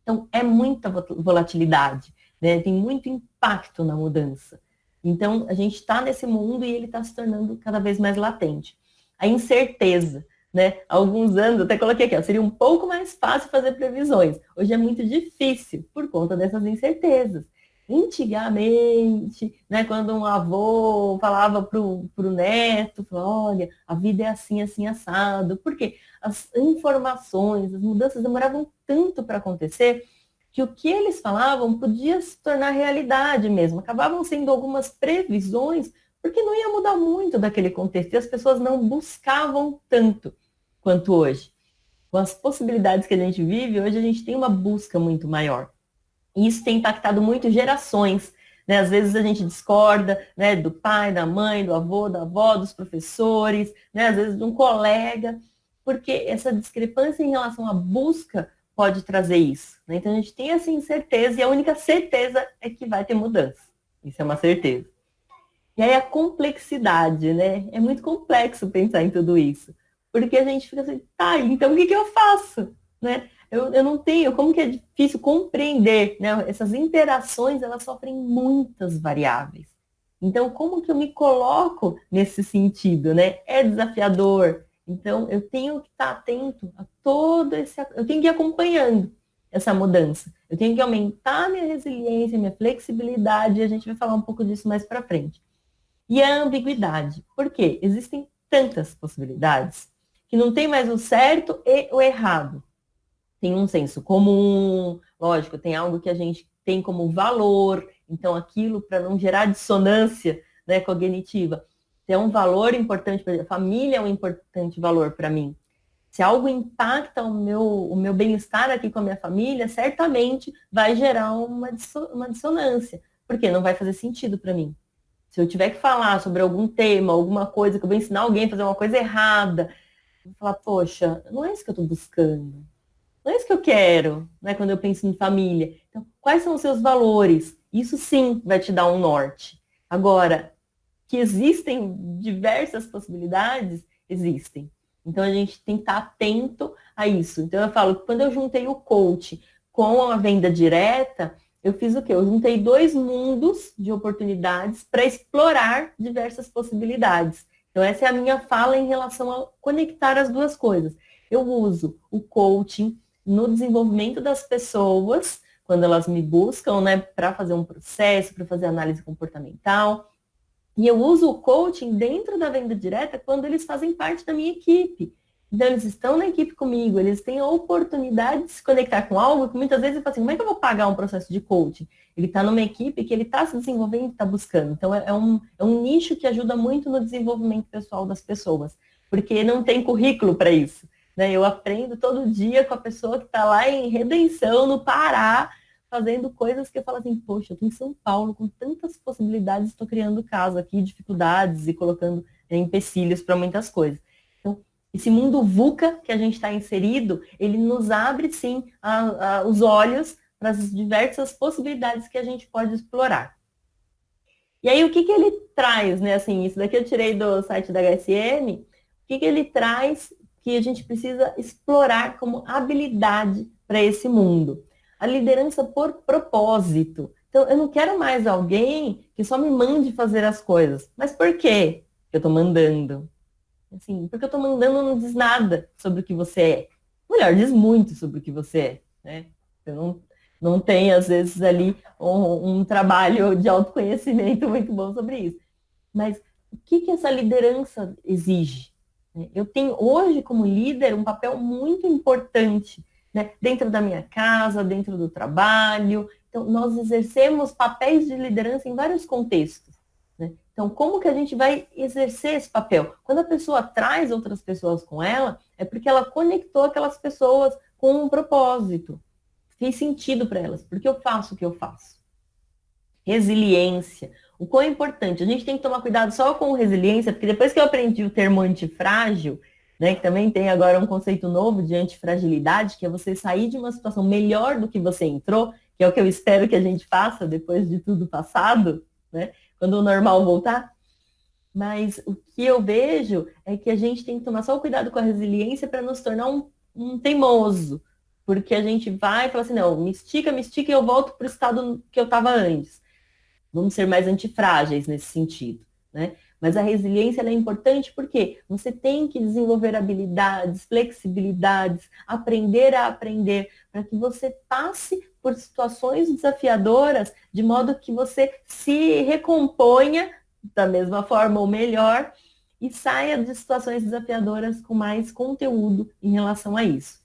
Então, é muita volatilidade, né? Tem muito impacto na mudança. Então, a gente está nesse mundo e ele está se tornando cada vez mais latente. A incerteza, né? Há alguns anos, até coloquei aqui, ó, seria um pouco mais fácil fazer previsões. Hoje é muito difícil por conta dessas incertezas. Antigamente, né, quando um avô falava pro neto, falava, olha, a vida é assim, assim, assado. Por quê? As informações, as mudanças demoravam tanto para acontecer que o que eles falavam podia se tornar realidade mesmo. Acabavam sendo algumas previsões, porque não ia mudar muito daquele contexto e as pessoas não buscavam tanto quanto hoje. Com as possibilidades que a gente vive, hoje a gente tem uma busca muito maior. E isso tem impactado muito gerações. Né? Às vezes a gente discorda, né, do pai, da mãe, do avô, da avó, dos professores, né, às vezes de um colega, porque essa discrepância em relação à busca pode trazer isso. Né? Então a gente tem essa incerteza e a única certeza é que vai ter mudança. Isso é uma certeza. E aí a complexidade, né? É muito complexo pensar em tudo isso. Porque a gente fica assim, tá, então o que eu faço? Né? Eu não tenho, como que é difícil compreender, né? Essas interações, elas sofrem muitas variáveis. Então, como que eu me coloco nesse sentido, né? É desafiador. Então, eu tenho que estar atento a todo esse... Eu tenho que ir acompanhando essa mudança. Eu tenho que aumentar a minha resiliência, minha flexibilidade, e a gente vai falar um pouco disso mais para frente. E a ambiguidade. Por quê? Existem tantas possibilidades que não tem mais o certo e o errado. Tem um senso comum, lógico, tem algo que a gente tem como valor, então aquilo para não gerar dissonância, né, cognitiva. Se é um valor importante, para a família é um importante valor para mim. Se algo impacta o meu bem-estar aqui com a minha família, certamente vai gerar uma dissonância, porque não vai fazer sentido para mim. Se eu tiver que falar sobre algum tema, alguma coisa, que eu vou ensinar alguém a fazer uma coisa errada, eu vou falar, poxa, não é isso que eu estou buscando. Não é isso que eu quero, né, quando eu penso em família. Então, quais são os seus valores? Isso sim vai te dar um norte. Agora, que existem diversas possibilidades, existem. Então, a gente tem que estar atento a isso. Então, eu falo que quando eu juntei o coach com a venda direta, eu fiz o quê? Eu juntei 2 mundos de oportunidades para explorar diversas possibilidades. Então, essa é a minha fala em relação a conectar as duas coisas. Eu uso o coaching no desenvolvimento das pessoas quando elas me buscam, né, para fazer um processo, para fazer análise comportamental. E eu uso o coaching dentro da venda direta quando eles fazem parte da minha equipe. Então, eles estão na equipe comigo, eles têm a oportunidade de se conectar com algo que muitas vezes eu falo assim, como é que eu vou pagar um processo de coaching? Ele está numa equipe que ele está se desenvolvendo e está buscando. Então, é um nicho que ajuda muito no desenvolvimento pessoal das pessoas, porque não tem currículo para isso. Né? Eu aprendo todo dia com a pessoa que está lá em Redenção, no Pará, fazendo coisas que eu falo assim, poxa, eu estou em São Paulo com tantas possibilidades, estou criando casa aqui, dificuldades e colocando empecilhos para muitas coisas. Então, esse mundo VUCA que a gente está inserido, ele nos abre, sim, os olhos para as diversas possibilidades que a gente pode explorar. E aí, o que ele traz, né? Assim, isso daqui eu tirei do site da HSM, o que ele traz que a gente precisa explorar como habilidade para esse mundo? A liderança por propósito. Então, eu não quero mais alguém que só me mande fazer as coisas. Mas por quê que eu estou mandando? Assim, porque eu estou mandando não diz nada sobre o que você é. Melhor, diz muito sobre o que você é. Né? Eu não tenho, às vezes, ali um trabalho de autoconhecimento muito bom sobre isso. Mas o que essa liderança exige? Eu tenho hoje, como líder, um papel muito importante, né? Dentro da minha casa, dentro do trabalho. Então, nós exercemos papéis de liderança em vários contextos. Né? Então, como que a gente vai exercer esse papel? Quando a pessoa traz outras pessoas com ela, é porque ela conectou aquelas pessoas com um propósito. Fez sentido para elas, porque eu faço o que eu faço. Resiliência. O quão é importante. A gente tem que tomar cuidado só com resiliência, porque depois que eu aprendi o termo antifrágil, né, que também tem agora um conceito novo de antifragilidade, que é você sair de uma situação melhor do que você entrou, que é o que eu espero que a gente faça depois de tudo passado, né, quando o normal voltar. Mas o que eu vejo é que a gente tem que tomar só o cuidado com a resiliência para nos tornar um teimoso. Porque a gente vai e fala assim, não, me estica e eu volto para o estado que eu estava antes. Vamos ser mais antifrágeis nesse sentido, né? Mas a resiliência ela é importante porque você tem que desenvolver habilidades, flexibilidades, aprender a aprender, para que você passe por situações desafiadoras, de modo que você se recomponha da mesma forma ou melhor e saia de situações desafiadoras com mais conteúdo em relação a isso.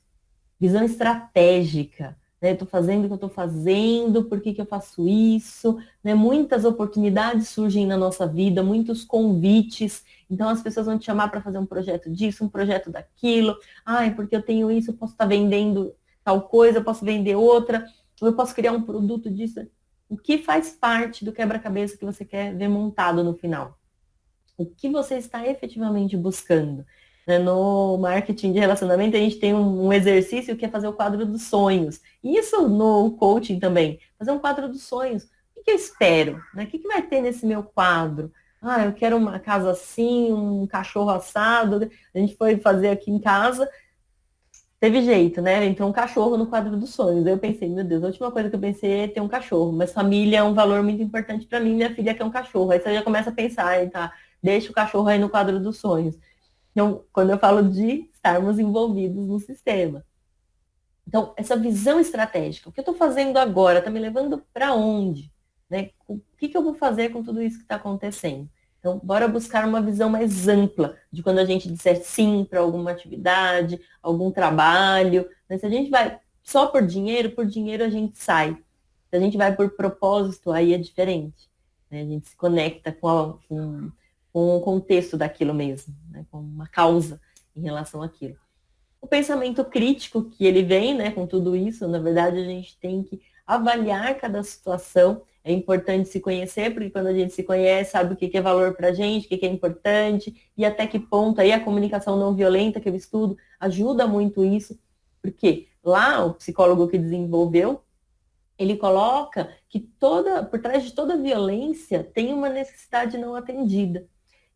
Visão estratégica. Né? Estou fazendo o que eu estou fazendo, por que eu faço isso? Né? Muitas oportunidades surgem na nossa vida, muitos convites. Então, as pessoas vão te chamar para fazer um projeto disso, um projeto daquilo. Ai, porque eu tenho isso, eu posso estar vendendo tal coisa, eu posso vender outra, ou eu posso criar um produto disso. O que faz parte do quebra-cabeça que você quer ver montado no final? O que você está efetivamente buscando? No marketing de relacionamento, a gente tem um exercício que é fazer o quadro dos sonhos. Isso no coaching também. Fazer um quadro dos sonhos. O que eu espero? Né? O que vai ter nesse meu quadro? Ah, eu quero uma casa assim, um cachorro assado. A gente foi fazer aqui em casa, teve jeito, né? Entrou um cachorro no quadro dos sonhos. Aí eu pensei, meu Deus, a última coisa que eu pensei é ter um cachorro. Mas família é um valor muito importante para mim, minha filha quer um cachorro. Aí você já começa a pensar, tá, deixa o cachorro aí no quadro dos sonhos. Então, quando eu falo de estarmos envolvidos no sistema. Então, essa visão estratégica, o que eu estou fazendo agora, está me levando para onde? Né? O que eu vou fazer com tudo isso que está acontecendo? Então, bora buscar uma visão mais ampla de quando a gente disser sim para alguma atividade, algum trabalho. Né? Se a gente vai só por dinheiro a gente sai. Se a gente vai por propósito, aí é diferente. Né? A gente se conecta com o contexto daquilo mesmo, né? Com uma causa em relação àquilo. O pensamento crítico que ele vem, né, com tudo isso, na verdade a gente tem que avaliar cada situação. É importante se conhecer, porque quando a gente se conhece, sabe o que é valor para a gente, o que é importante, e até que ponto aí a comunicação não violenta que eu estudo ajuda muito isso, porque lá o psicólogo que desenvolveu, ele coloca que por trás de toda violência tem uma necessidade não atendida.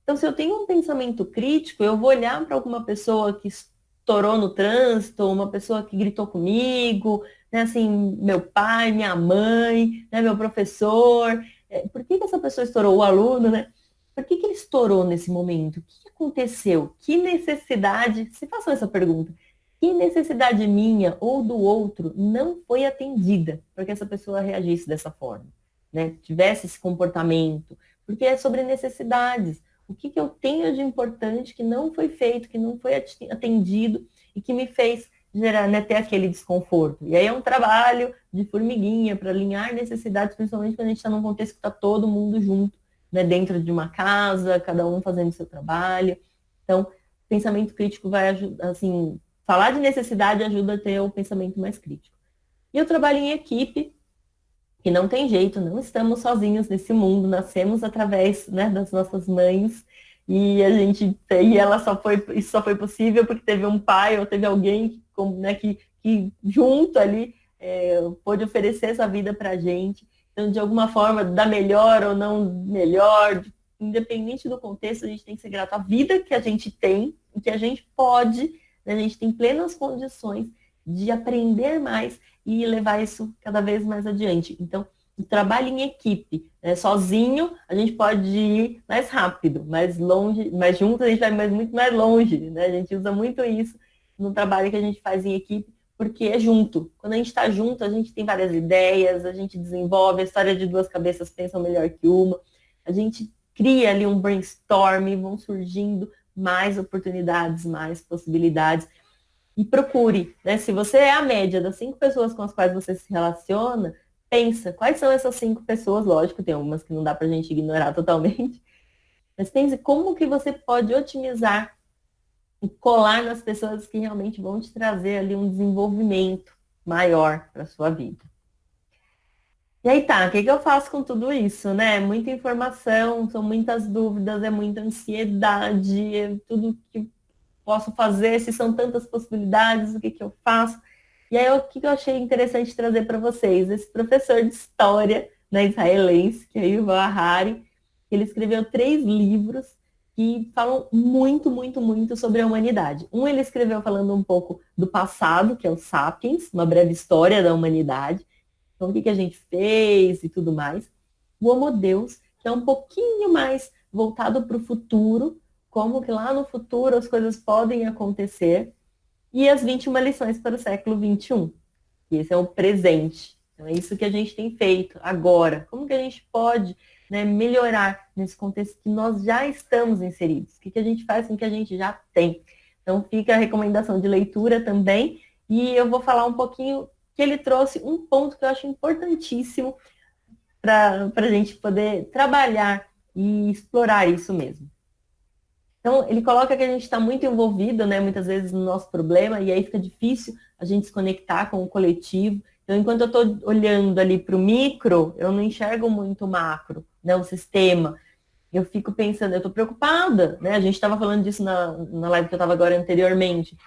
Então, se eu tenho um pensamento crítico, eu vou olhar para alguma pessoa que estourou no trânsito, uma pessoa que gritou comigo, né, assim, meu pai, minha mãe, né, meu professor. Por que essa pessoa estourou? O aluno, né? Por que ele estourou nesse momento? O que aconteceu? Que necessidade? Se façam essa pergunta. que necessidade minha ou do outro não foi atendida para que essa pessoa reagisse dessa forma, né? Tivesse esse comportamento, porque é sobre necessidades. O que eu tenho de importante que não foi feito, que não foi atendido e que me fez gerar, né, ter aquele desconforto. E aí é um trabalho de formiguinha para alinhar necessidades, principalmente quando a gente está num contexto que está todo mundo junto, né, dentro de uma casa, cada um fazendo o seu trabalho. Então, pensamento crítico vai ajudar, assim, falar de necessidade ajuda a ter o pensamento mais crítico. E o trabalho em equipe, que não tem jeito, não estamos sozinhos nesse mundo, nascemos através, né, das nossas mães, isso só foi possível porque teve um pai ou teve alguém né, que junto ali pôde oferecer essa vida para a gente. Então, de alguma forma, da melhor ou não melhor, independente do contexto, a gente tem que ser grato à vida que a gente tem, e que a gente pode, né, a gente tem plenas condições de aprender mais e levar isso cada vez mais adiante. Então, o trabalho em equipe, né, sozinho, a gente pode ir mais rápido, mais longe, mas junto a gente vai muito mais longe, né? A gente usa muito isso no trabalho que a gente faz em equipe, porque é junto. Quando a gente está junto, a gente tem várias ideias, a gente desenvolve, a história de duas cabeças pensam melhor que uma, a gente cria ali um brainstorm, vão surgindo mais oportunidades, mais possibilidades. E procure, né? Se você é a média das 5 pessoas com as quais você se relaciona, pensa, quais são essas 5 pessoas? Lógico, tem algumas que não dá pra gente ignorar totalmente, mas pense como que você pode otimizar e colar nas pessoas que realmente vão te trazer ali um desenvolvimento maior para sua vida. E aí tá, o que eu faço com tudo isso, né? Muita informação, são muitas dúvidas, é muita ansiedade, é tudo que posso fazer, se são tantas possibilidades, o que eu faço? E aí, o que eu achei interessante trazer para vocês? Esse professor de história, né, israelense, que é Yuval Harari, ele escreveu 3 livros que falam muito, muito, muito sobre a humanidade. Um ele escreveu falando um pouco do passado, que é o Sapiens, uma breve história da humanidade, então o que a gente fez e tudo mais. O Homo Deus, que é um pouquinho mais voltado para o futuro, como que lá no futuro as coisas podem acontecer, e as 21 lições para o século XXI, que esse é o presente. Então é isso que a gente tem feito agora. Como que a gente pode, né, melhorar nesse contexto que nós já estamos inseridos? O que a gente faz com o que a gente já tem? Então fica a recomendação de leitura também, e eu vou falar um pouquinho que ele trouxe um ponto que eu acho importantíssimo para a gente poder trabalhar e explorar isso mesmo. Então, ele coloca que a gente está muito envolvido, né, muitas vezes no nosso problema, e aí fica difícil a gente se conectar com o coletivo. Então, enquanto eu estou olhando ali para o micro, eu não enxergo muito o macro, né, o sistema. Eu fico pensando, eu estou preocupada, né? A gente estava falando disso na live que eu estava agora anteriormente,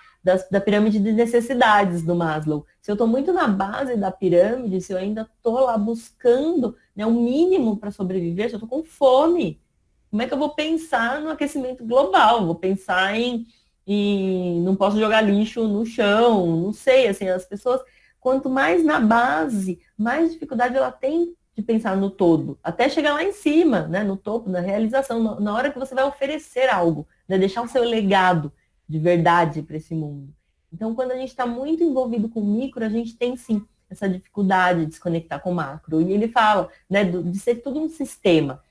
da pirâmide de necessidades do Maslow. Se eu estou muito na base da pirâmide, se eu ainda estou lá buscando, né, um mínimo para sobreviver, se eu estou com fome, como é que eu vou pensar no aquecimento global? Vou pensar em não posso jogar lixo no chão, não sei, assim, as pessoas, quanto mais na base, mais dificuldade ela tem de pensar no todo, até chegar lá em cima, né, no topo, na realização, na hora que você vai oferecer algo, né, deixar o seu legado de verdade para esse mundo. Então, quando a gente está muito envolvido com o micro, a gente tem sim essa dificuldade de se conectar com o macro. E ele fala, né, de ser tudo um sistema,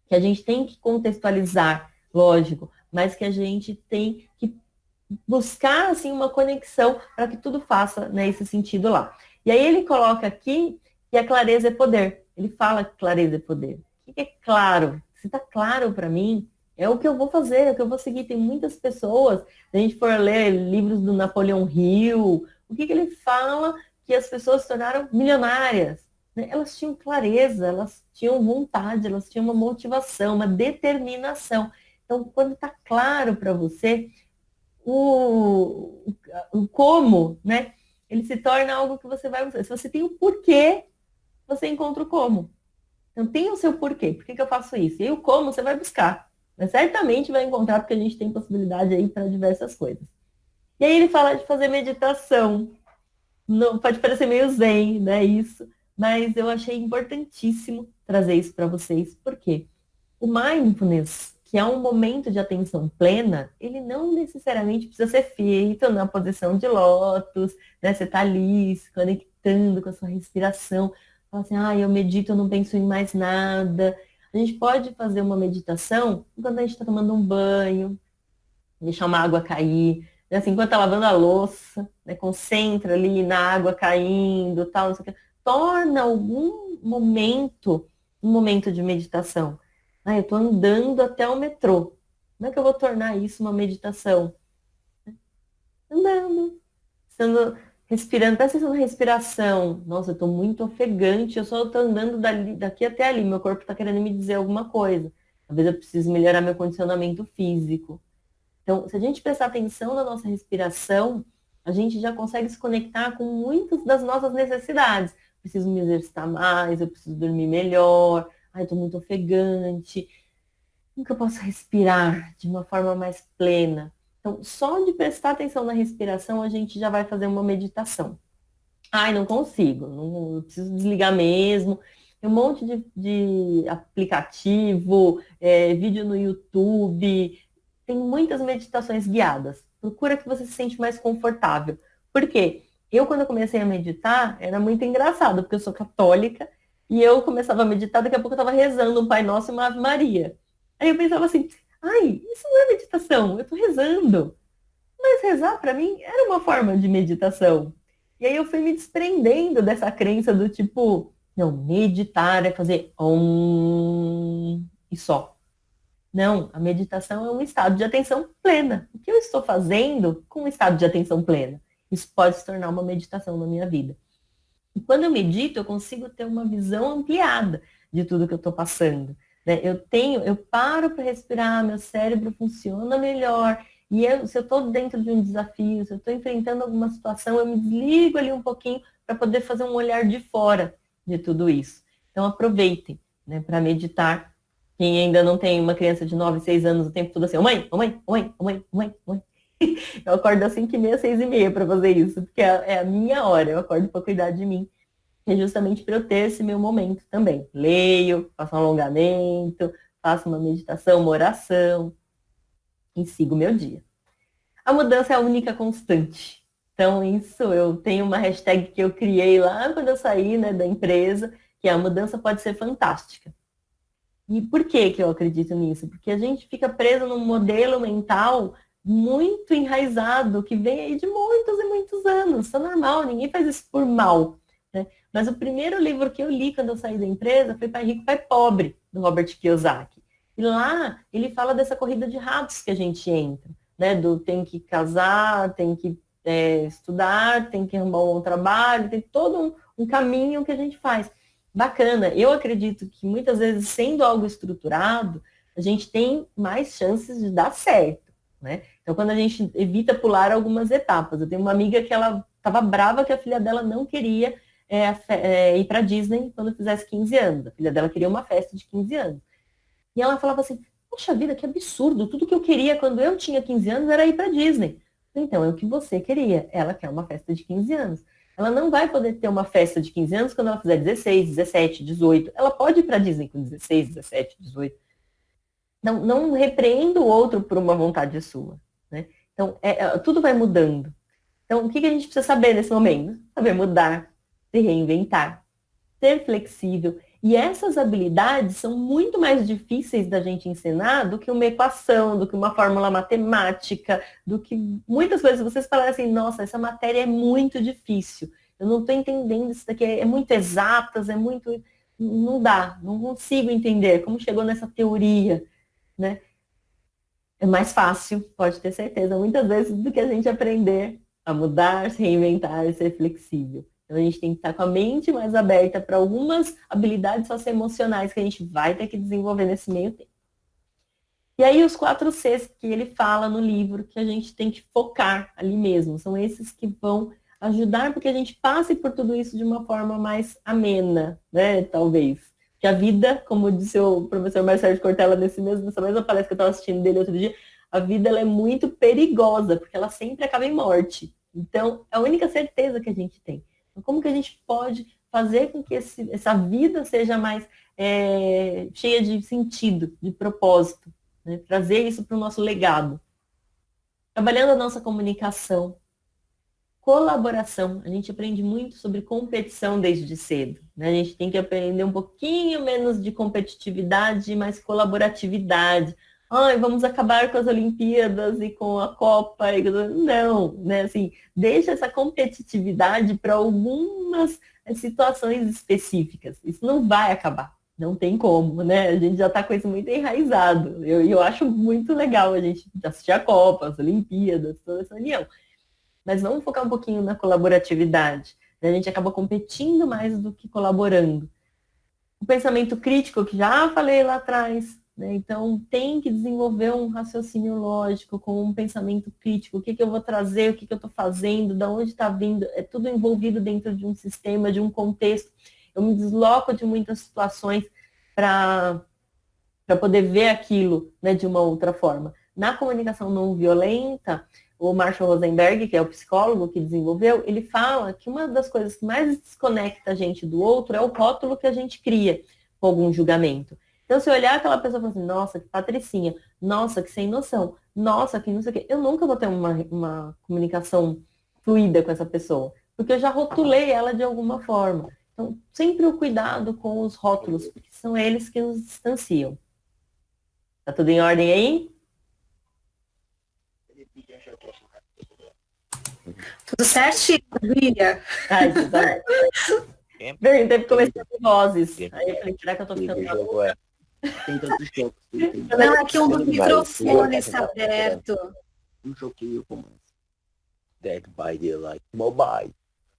que a gente tem que contextualizar, lógico, mas que a gente tem que buscar assim, uma conexão para que tudo faça, né, esse sentido lá. E aí ele coloca aqui que a clareza é poder. Ele fala que clareza é poder. O que é claro? Se está claro para mim, é o que eu vou fazer, é o que eu vou seguir. Tem muitas pessoas, se a gente for ler livros do Napoleão Hill, o que ele fala que as pessoas se tornaram milionárias? Elas tinham clareza, elas tinham vontade, elas tinham uma motivação, uma determinação. Então, quando está claro para você, o como, né? Ele se torna algo que você vai usar. Se você tem o porquê, você encontra o como. Então, tem o seu porquê. Por que eu faço isso? E aí, o como você vai buscar. Mas certamente vai encontrar, porque a gente tem possibilidade aí para diversas coisas. E aí, ele fala de fazer meditação. Não, pode parecer meio zen, né? Isso. Mas eu achei importantíssimo trazer isso para vocês. Por quê? O mindfulness, que é um momento de atenção plena, ele não necessariamente precisa ser feito na posição de lótus, né? Você está ali se conectando com a sua respiração, fala assim, eu medito, eu não penso em mais nada. A gente pode fazer uma meditação enquanto a gente está tomando um banho, deixar uma água cair, né? Assim, enquanto está lavando a louça, né? Concentra ali na água caindo, tal, não sei o que. Torna algum momento um momento de meditação. Eu estou andando até o metrô. Como é que eu vou tornar isso uma meditação? Andando, respirando, presta atenção na respiração. Nossa, eu estou muito ofegante, eu só estou andando daqui até ali, meu corpo está querendo me dizer alguma coisa. Às vezes eu preciso melhorar meu condicionamento físico. Então, se a gente prestar atenção na nossa respiração, a gente já consegue se conectar com muitas das nossas necessidades. Preciso me exercitar mais, eu preciso dormir melhor, eu estou muito ofegante. Como que eu posso respirar de uma forma mais plena? Então, só de prestar atenção na respiração, a gente já vai fazer uma meditação. Não consigo, não preciso desligar mesmo. Tem um monte de aplicativo, vídeo no YouTube, tem muitas meditações guiadas. Procura que você se sente mais confortável. Por quê? Quando eu comecei a meditar, era muito engraçado, porque eu sou católica, e eu começava a meditar, daqui a pouco eu estava rezando um Pai Nosso e uma Ave Maria. Aí eu pensava assim, isso não é meditação, eu estou rezando. Mas rezar, para mim, era uma forma de meditação. E aí eu fui me desprendendo dessa crença do tipo, não, meditar é fazer e só. Não, a meditação é um estado de atenção plena. O que eu estou fazendo com um estado de atenção plena? Isso pode se tornar uma meditação na minha vida. E quando eu medito, eu consigo ter uma visão ampliada de tudo que eu estou passando. Né? Eu paro para respirar, meu cérebro funciona melhor. E se eu estou dentro de um desafio, se eu estou enfrentando alguma situação, eu me desligo ali um pouquinho para poder fazer um olhar de fora de tudo isso. Então aproveitem, né, para meditar. Quem ainda não tem uma criança de 9, 6 anos, o tempo todo assim, mãe. Eu acordo às 5h30, 6h30 para fazer isso, porque é a minha hora, eu acordo para cuidar de mim. É justamente para eu ter esse meu momento também. Leio, faço um alongamento, faço uma meditação, uma oração e sigo o meu dia. A mudança é a única constante. Então, isso eu tenho uma hashtag que eu criei lá quando eu saí, né, da empresa, que é a mudança pode ser fantástica. E por que eu acredito nisso? Porque a gente fica preso num modelo mental muito enraizado, que vem aí de muitos e muitos anos. Isso é normal, ninguém faz isso por mal. Né? Mas o primeiro livro que eu li quando eu saí da empresa foi Pai Rico, Pai Pobre, do Robert Kiyosaki. E lá ele fala dessa corrida de ratos que a gente entra. Né? Tem que casar, tem que estudar, tem que arrumar um trabalho, tem todo um caminho que a gente faz. Bacana. Eu acredito que muitas vezes, sendo algo estruturado, a gente tem mais chances de dar certo, né? Então, quando a gente evita pular algumas etapas. Eu tenho uma amiga que ela estava brava que a filha dela não queria ir para Disney quando fizesse 15 anos. A filha dela queria uma festa de 15 anos. E ela falava assim, poxa vida, que absurdo. Tudo que eu queria quando eu tinha 15 anos era ir para Disney. Então, é o que você queria. Ela quer uma festa de 15 anos. Ela não vai poder ter uma festa de 15 anos quando ela fizer 16, 17, 18. Ela pode ir para Disney com 16, 17, 18. Não repreenda o outro por uma vontade sua. Né? Então, tudo vai mudando. Então, o que a gente precisa saber nesse momento? Saber mudar, se reinventar, ser flexível. E essas habilidades são muito mais difíceis da gente ensinar do que uma equação, do que uma fórmula matemática, do que muitas coisas. Vocês falam assim, nossa, essa matéria é muito difícil. Eu não estou entendendo isso daqui, é muito exatas, é muito... Não dá, não consigo entender como chegou nessa teoria, né? É mais fácil, pode ter certeza, muitas vezes, do que a gente aprender a mudar, se reinventar, ser flexível. Então, a gente tem que estar com a mente mais aberta para algumas habilidades socioemocionais que a gente vai ter que desenvolver nesse meio tempo. E aí, os 4 Cs que ele fala no livro, que a gente tem que focar ali mesmo, são esses que vão ajudar para que a gente passe por tudo isso de uma forma mais amena, né, talvez. Que a vida, como disse o professor Marcelo Cortella nessa mesma palestra que eu estava assistindo dele outro dia, a vida ela é muito perigosa, porque ela sempre acaba em morte. Então, é a única certeza que a gente tem. Como que a gente pode fazer com que essa vida seja mais cheia de sentido, de propósito? né? Trazer isso para o nosso legado. Trabalhando a nossa comunicação, colaboração. A gente aprende muito sobre competição desde cedo, né? A gente tem que aprender um pouquinho menos de competitividade, mais colaboratividade. Ai, vamos acabar com as Olimpíadas e com a Copa. Não, né? Assim, deixa essa competitividade para algumas situações específicas. Isso não vai acabar. Não tem como, né? A gente já está com isso muito enraizado. Eu acho muito legal a gente assistir a Copa, as Olimpíadas, toda essa união. Mas vamos focar um pouquinho na colaboratividade. A gente acaba competindo mais do que colaborando. O pensamento crítico, que já falei lá atrás, né? Então tem que desenvolver um raciocínio lógico com um pensamento crítico. O que eu vou trazer, o que eu estou fazendo, de onde está vindo, é tudo envolvido dentro de um sistema, de um contexto. Eu me desloco de muitas situações para poder ver aquilo, né, de uma outra forma. Na comunicação não violenta, o Marshall Rosenberg, que é o psicólogo que desenvolveu, ele fala que uma das coisas que mais desconecta a gente do outro é o rótulo que a gente cria com algum julgamento. Então, se eu olhar aquela pessoa e falar assim, nossa, que patricinha, nossa, que sem noção, nossa, que não sei o quê, eu nunca vou ter uma comunicação fluida com essa pessoa, porque eu já rotulei ela de alguma forma. Então, sempre o cuidado com os rótulos, porque são eles que nos distanciam. Tá tudo em ordem aí? Tudo certinho, Bia? Ai, tudo bem. Perguntei porque comecei a ter vozes. Aí eu falei, será que eu tô ficando maluca? Não, é que um do microfone está aberto. Um joguinho romance. Dead by Daylight Mobile.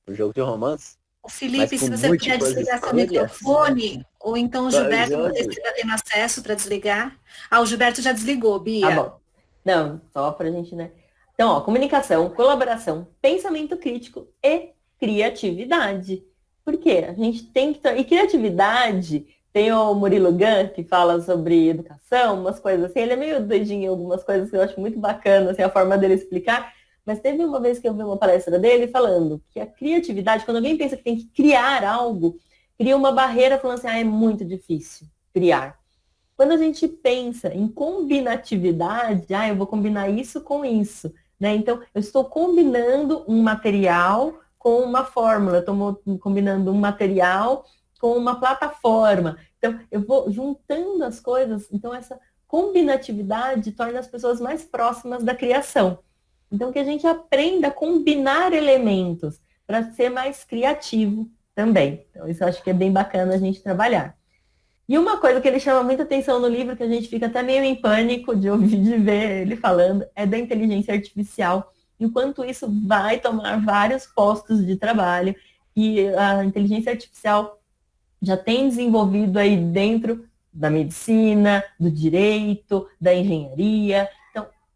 Um jogo de romance. O Felipe, Mas se com você puder múltiplas desligar seu escolhas. microfone, ou então o Gilberto, não sei se você está tendo acesso para desligar. Ah, o Gilberto já desligou, Bia. Tá bom. Não, só pra gente, né? Então, ó, comunicação, colaboração, pensamento crítico e criatividade. Por quê? A gente tem que... E criatividade, tem o Murilo Gun, que fala sobre educação, umas coisas assim. Ele é meio doidinho em algumas coisas que eu acho muito bacana, assim, a forma dele explicar. Mas teve uma vez que eu vi uma palestra dele falando que a criatividade, quando alguém pensa que tem que criar algo, cria uma barreira falando assim, é muito difícil criar. Quando a gente pensa em combinatividade, eu vou combinar isso com isso, né? Então, eu estou combinando um material com uma fórmula, estou combinando um material com uma plataforma. Então, eu vou juntando as coisas, então essa combinatividade torna as pessoas mais próximas da criação. Então, que a gente aprenda a combinar elementos para ser mais criativo também. Então, isso eu acho que é bem bacana a gente trabalhar. E uma coisa que ele chama muita atenção no livro, que a gente fica até meio em pânico de ouvir, de ver ele falando, é da inteligência artificial. Enquanto isso vai tomar vários postos de trabalho, e a inteligência artificial já tem desenvolvido aí dentro da medicina, do direito, da engenharia.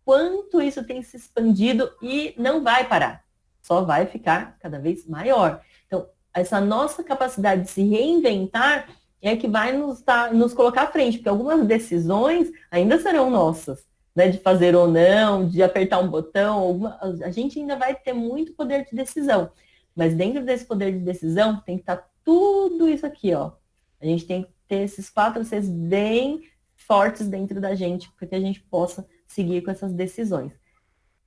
Quanto isso tem se expandido e não vai parar, só vai ficar cada vez maior. Então, essa nossa capacidade de se reinventar é que vai nos colocar à frente, porque algumas decisões ainda serão nossas, né, de fazer ou não, de apertar um botão, a gente ainda vai ter muito poder de decisão, mas dentro desse poder de decisão tem que estar tudo isso aqui, ó. A gente tem que ter esses 4 Cs bem fortes dentro da gente, para que a gente possa seguir com essas decisões.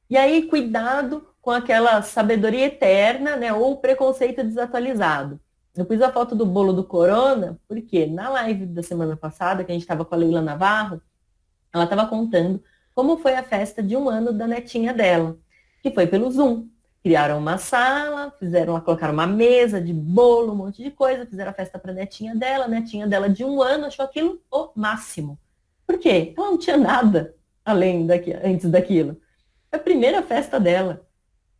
E aí, cuidado com aquela sabedoria eterna, né, ou preconceito desatualizado. Eu pus a foto do bolo do Corona, porque na live da semana passada, que a gente estava com a Leila Navarro, ela estava contando como foi a festa de 1 ano da netinha dela, que foi pelo Zoom. Criaram uma sala, colocaram uma mesa de bolo, um monte de coisa, fizeram a festa para a netinha dela de 1 ano achou aquilo o máximo. Por quê? Ela não tinha nada antes daquilo. Foi a primeira festa dela.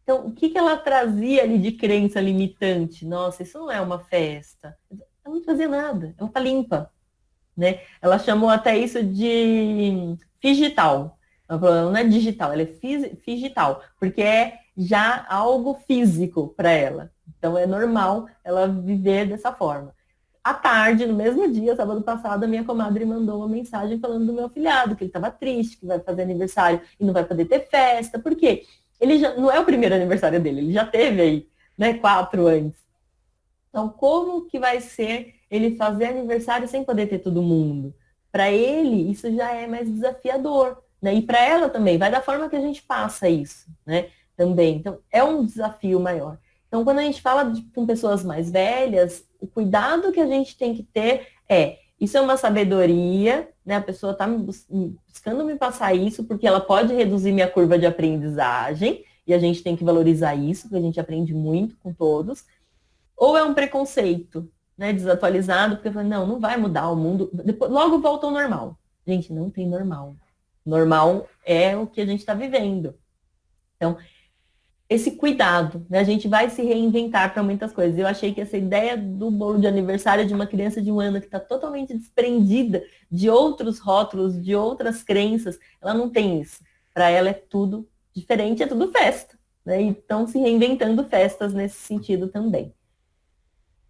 Então, o que ela trazia ali de crença limitante? Nossa, isso não é uma festa. Ela não trazia nada, ela tá limpa. Né? Ela chamou até isso de figital. Ela falou, não é digital, ela é figital, porque é já algo físico para ela. Então, é normal ela viver dessa forma. À tarde, no mesmo dia, sábado passado, a minha comadre mandou uma mensagem falando do meu afilhado, que ele estava triste, que vai fazer aniversário e não vai poder ter festa. Por quê? Ele já não é o primeiro aniversário dele, ele já teve aí, né, 4 antes. Então, como que vai ser ele fazer aniversário sem poder ter todo mundo? para ele isso já é mais desafiador, né? E para ela também, vai da forma que a gente passa isso, né? Também. Então, é um desafio maior. Então, quando a gente fala com pessoas mais velhas, o cuidado que a gente tem que ter isso é uma sabedoria, né? A pessoa está buscando me passar isso porque ela pode reduzir minha curva de aprendizagem e a gente tem que valorizar isso, porque a gente aprende muito com todos. Ou é um preconceito, né? Desatualizado, porque eu falo, não vai mudar o mundo, depois, logo volta ao normal. Gente, não tem normal. Normal é o que a gente está vivendo. Então, esse cuidado, né? A gente vai se reinventar para muitas coisas. Eu achei que essa ideia do bolo de aniversário de uma criança de 1 ano que está totalmente desprendida de outros rótulos, de outras crenças, ela não tem isso. Para ela é tudo diferente, é tudo festa, né? E estão se reinventando festas nesse sentido também.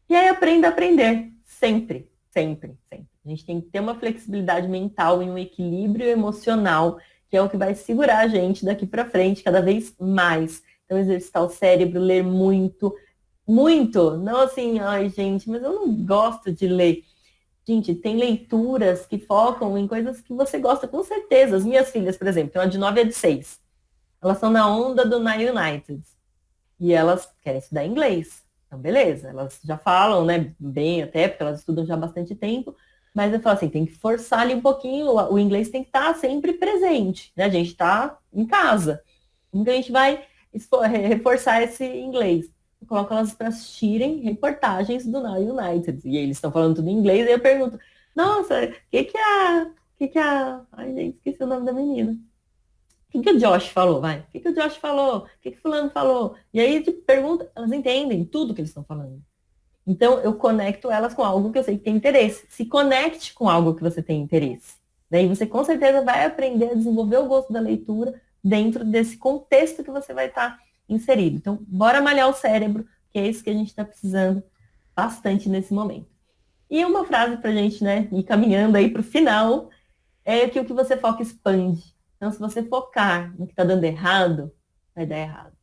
E aí aprenda a aprender, sempre, sempre, sempre. A gente tem que ter uma flexibilidade mental e um equilíbrio emocional, que é o que vai segurar a gente daqui para frente cada vez mais. Então, exercitar o cérebro, ler muito, muito. Não assim, ai, gente, mas eu não gosto de ler. Gente, tem leituras que focam em coisas que você gosta, com certeza. As minhas filhas, por exemplo, tem uma de 9 e a de 6. Elas estão na onda do Nine United. E elas querem estudar inglês. Então, beleza. Elas já falam, né, bem até, porque elas estudam já há bastante tempo. Mas eu falo assim, tem que forçar ali um pouquinho. O inglês tem que estar sempre presente, né? A gente está em casa. Como que a gente vai reforçar esse inglês? Eu coloco elas para assistirem reportagens do Now United. E eles estão falando tudo em inglês, e eu pergunto, nossa, ai, gente, esqueci o nome da menina. O que o Josh falou, vai? O que o Josh falou? O que fulano falou? E aí, tipo, pergunta, elas entendem tudo que eles estão falando. Então, eu conecto elas com algo que eu sei que tem interesse. Se conecte com algo que você tem interesse. Daí você, com certeza, vai aprender a desenvolver o gosto da leitura dentro desse contexto que você vai estar inserido. Então, bora malhar o cérebro, que é isso que a gente está precisando bastante nesse momento. E uma frase para a gente, né, ir caminhando aí para o final, é que o que você foca expande. Então, se você focar no que está dando errado, vai dar errado.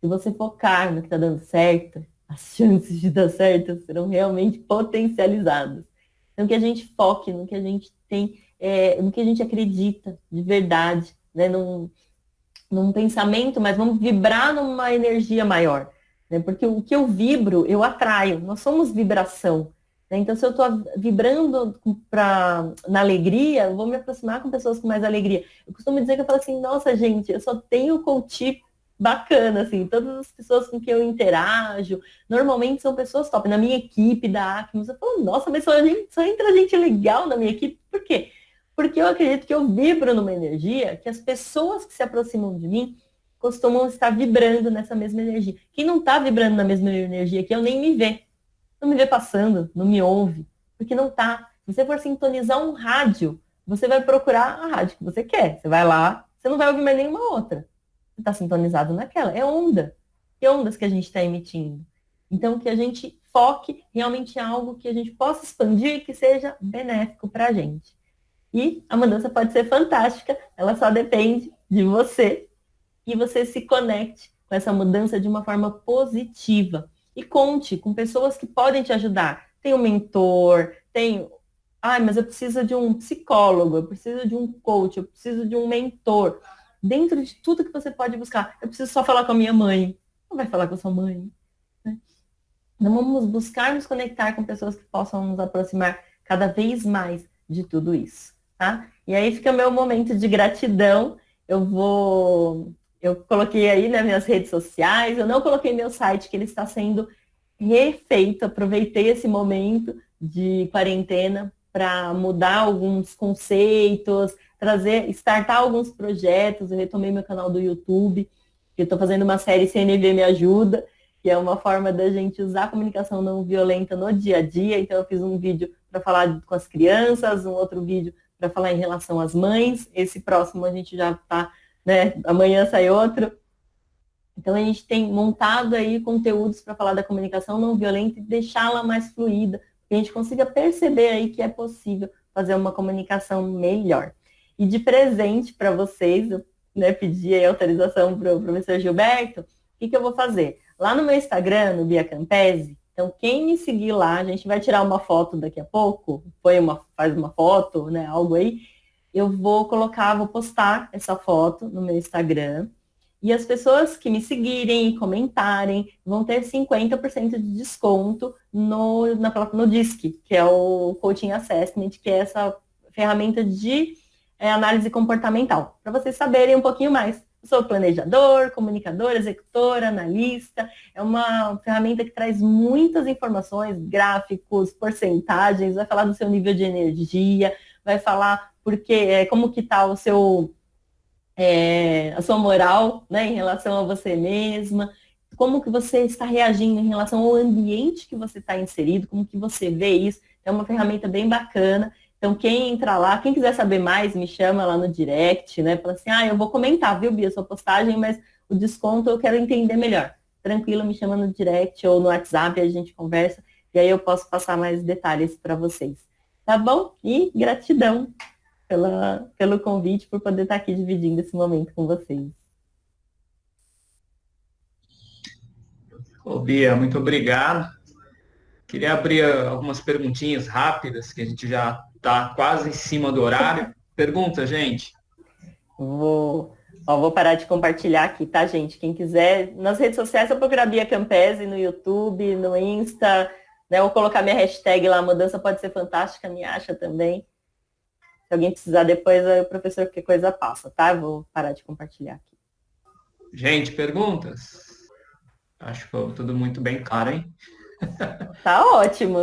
Se você focar no que está dando certo, as chances de dar certo serão realmente potencializadas. Então, que a gente foque no que a gente tem, no que a gente acredita de verdade, né? Num pensamento, mas vamos vibrar numa energia maior. Né? Porque o que eu vibro, eu atraio. Nós somos vibração. Né? Então, se eu estou vibrando na alegria, eu vou me aproximar com pessoas com mais alegria. Eu costumo dizer que eu falo assim, nossa, gente, eu só tenho coach bacana, assim, todas as pessoas com quem eu interajo, normalmente são pessoas top. Na minha equipe da Acmos, eu falo, nossa, mas só entra gente legal na minha equipe. Por quê? Porque eu acredito que eu vibro numa energia que as pessoas que se aproximam de mim costumam estar vibrando nessa mesma energia. Quem não está vibrando na mesma energia que eu nem me vê. Não me vê passando, não me ouve, porque não está. Se você for sintonizar um rádio, você vai procurar a rádio que você quer. Você vai lá, você não vai ouvir mais nenhuma outra. Você está sintonizado naquela. É onda. Que ondas que a gente está emitindo. Então, que a gente foque realmente em algo que a gente possa expandir e que seja benéfico para a gente. E a mudança pode ser fantástica, ela só depende de você. E você se conecte com essa mudança de uma forma positiva. E conte com pessoas que podem te ajudar. Tem um mentor, mas eu preciso de um psicólogo, eu preciso de um coach, eu preciso de um mentor. Dentro de tudo que você pode buscar. Eu preciso só falar com a minha mãe. Não vai falar com a sua mãe. Né? Então vamos buscar nos conectar com pessoas que possam nos aproximar cada vez mais de tudo isso. Tá? E aí fica meu momento de gratidão. Eu coloquei aí nas minhas redes sociais, eu não coloquei meu site, que ele está sendo refeito. Aproveitei esse momento de quarentena para mudar alguns conceitos, startar alguns projetos. Eu retomei meu canal do YouTube, que eu estou fazendo uma série CNV Me Ajuda, que é uma forma da gente usar a comunicação não violenta no dia a dia. Então eu fiz um vídeo para falar com as crianças, um outro vídeo para falar em relação às mães. Esse próximo a gente já está, né? Amanhã sai outro. Então a gente tem montado aí conteúdos para falar da comunicação não violenta e deixá-la mais fluida, que a gente consiga perceber aí que é possível fazer uma comunicação melhor. E de presente para vocês, eu, né, pedi aí autorização para o professor Gilberto, o que eu vou fazer? Lá no meu Instagram, no Bia Campese, Então, quem me seguir lá, a gente vai tirar uma foto daqui a pouco, faz uma foto, né, algo aí, eu vou postar essa foto no meu Instagram, e as pessoas que me seguirem e comentarem vão ter 50% de desconto no DISC, que é o Coaching Assessment, que é essa ferramenta de análise comportamental, para vocês saberem um pouquinho mais. Eu sou planejador, comunicador, executor, analista. É uma ferramenta que traz muitas informações, gráficos, porcentagens, vai falar do seu nível de energia, vai falar como que está o seu a sua moral, né, em relação a você mesma, como que você está reagindo em relação ao ambiente que você está inserido, como que você vê isso. É uma ferramenta bem bacana. Então, quem entrar lá, quem quiser saber mais, me chama lá no direct, né? Fala assim, eu vou comentar, viu, Bia, sua postagem, mas o desconto eu quero entender melhor. Tranquilo, me chama no direct ou no WhatsApp, a gente conversa, e aí eu posso passar mais detalhes para vocês. Tá bom? E gratidão pelo convite, por poder estar aqui dividindo esse momento com vocês. Ô, Bia, muito obrigado. Queria abrir algumas perguntinhas rápidas, que a gente já está quase em cima do horário. Pergunta, gente. Vou parar de compartilhar aqui, tá, gente? Quem quiser, nas redes sociais, eu procurar Bia Campese no YouTube, no Insta, né? Ou colocar minha hashtag lá, mudança pode ser fantástica, me acha também. Se alguém precisar depois, o professor, qualquer coisa passa, tá? Eu vou parar de compartilhar aqui. Gente, perguntas? Acho que foi tudo muito bem claro, hein? Tá ótimo,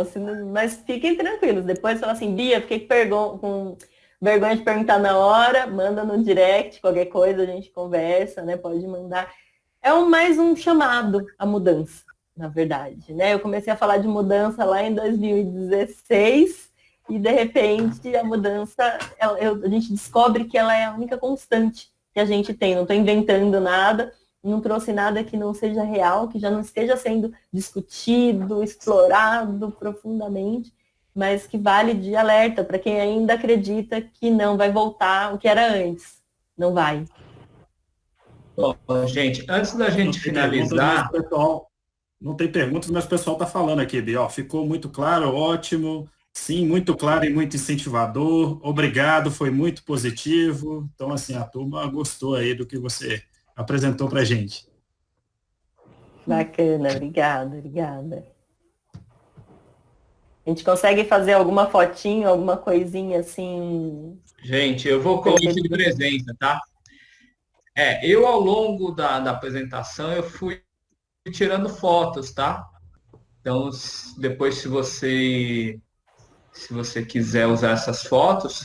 mas fiquem tranquilos. Depois fala assim, Bia, fiquei com vergonha de perguntar na hora, manda no direct, qualquer coisa a gente conversa, né? Pode mandar. É mais um chamado à mudança, na verdade, né? Eu comecei a falar de mudança lá em 2016 e, de repente, a mudança, a gente descobre que ela é a única constante que a gente tem. Não estou inventando nada, não trouxe nada que não seja real, que já não esteja sendo discutido, explorado profundamente, mas que vale de alerta para quem ainda acredita que não vai voltar o que era antes. Não vai. Bom, gente, antes da gente finalizar... Não tem perguntas, mas o pessoal está falando aqui, Bia. Ficou muito claro, ótimo. Sim, muito claro e muito incentivador. Obrigado, foi muito positivo. Então, assim, a turma gostou aí do que você apresentou para a gente. Bacana, obrigada. A gente consegue fazer alguma fotinho, alguma coisinha assim? Gente, eu vou colocar de presença, tá? Eu ao longo da apresentação, eu fui tirando fotos, tá? Então, depois, se você quiser usar essas fotos,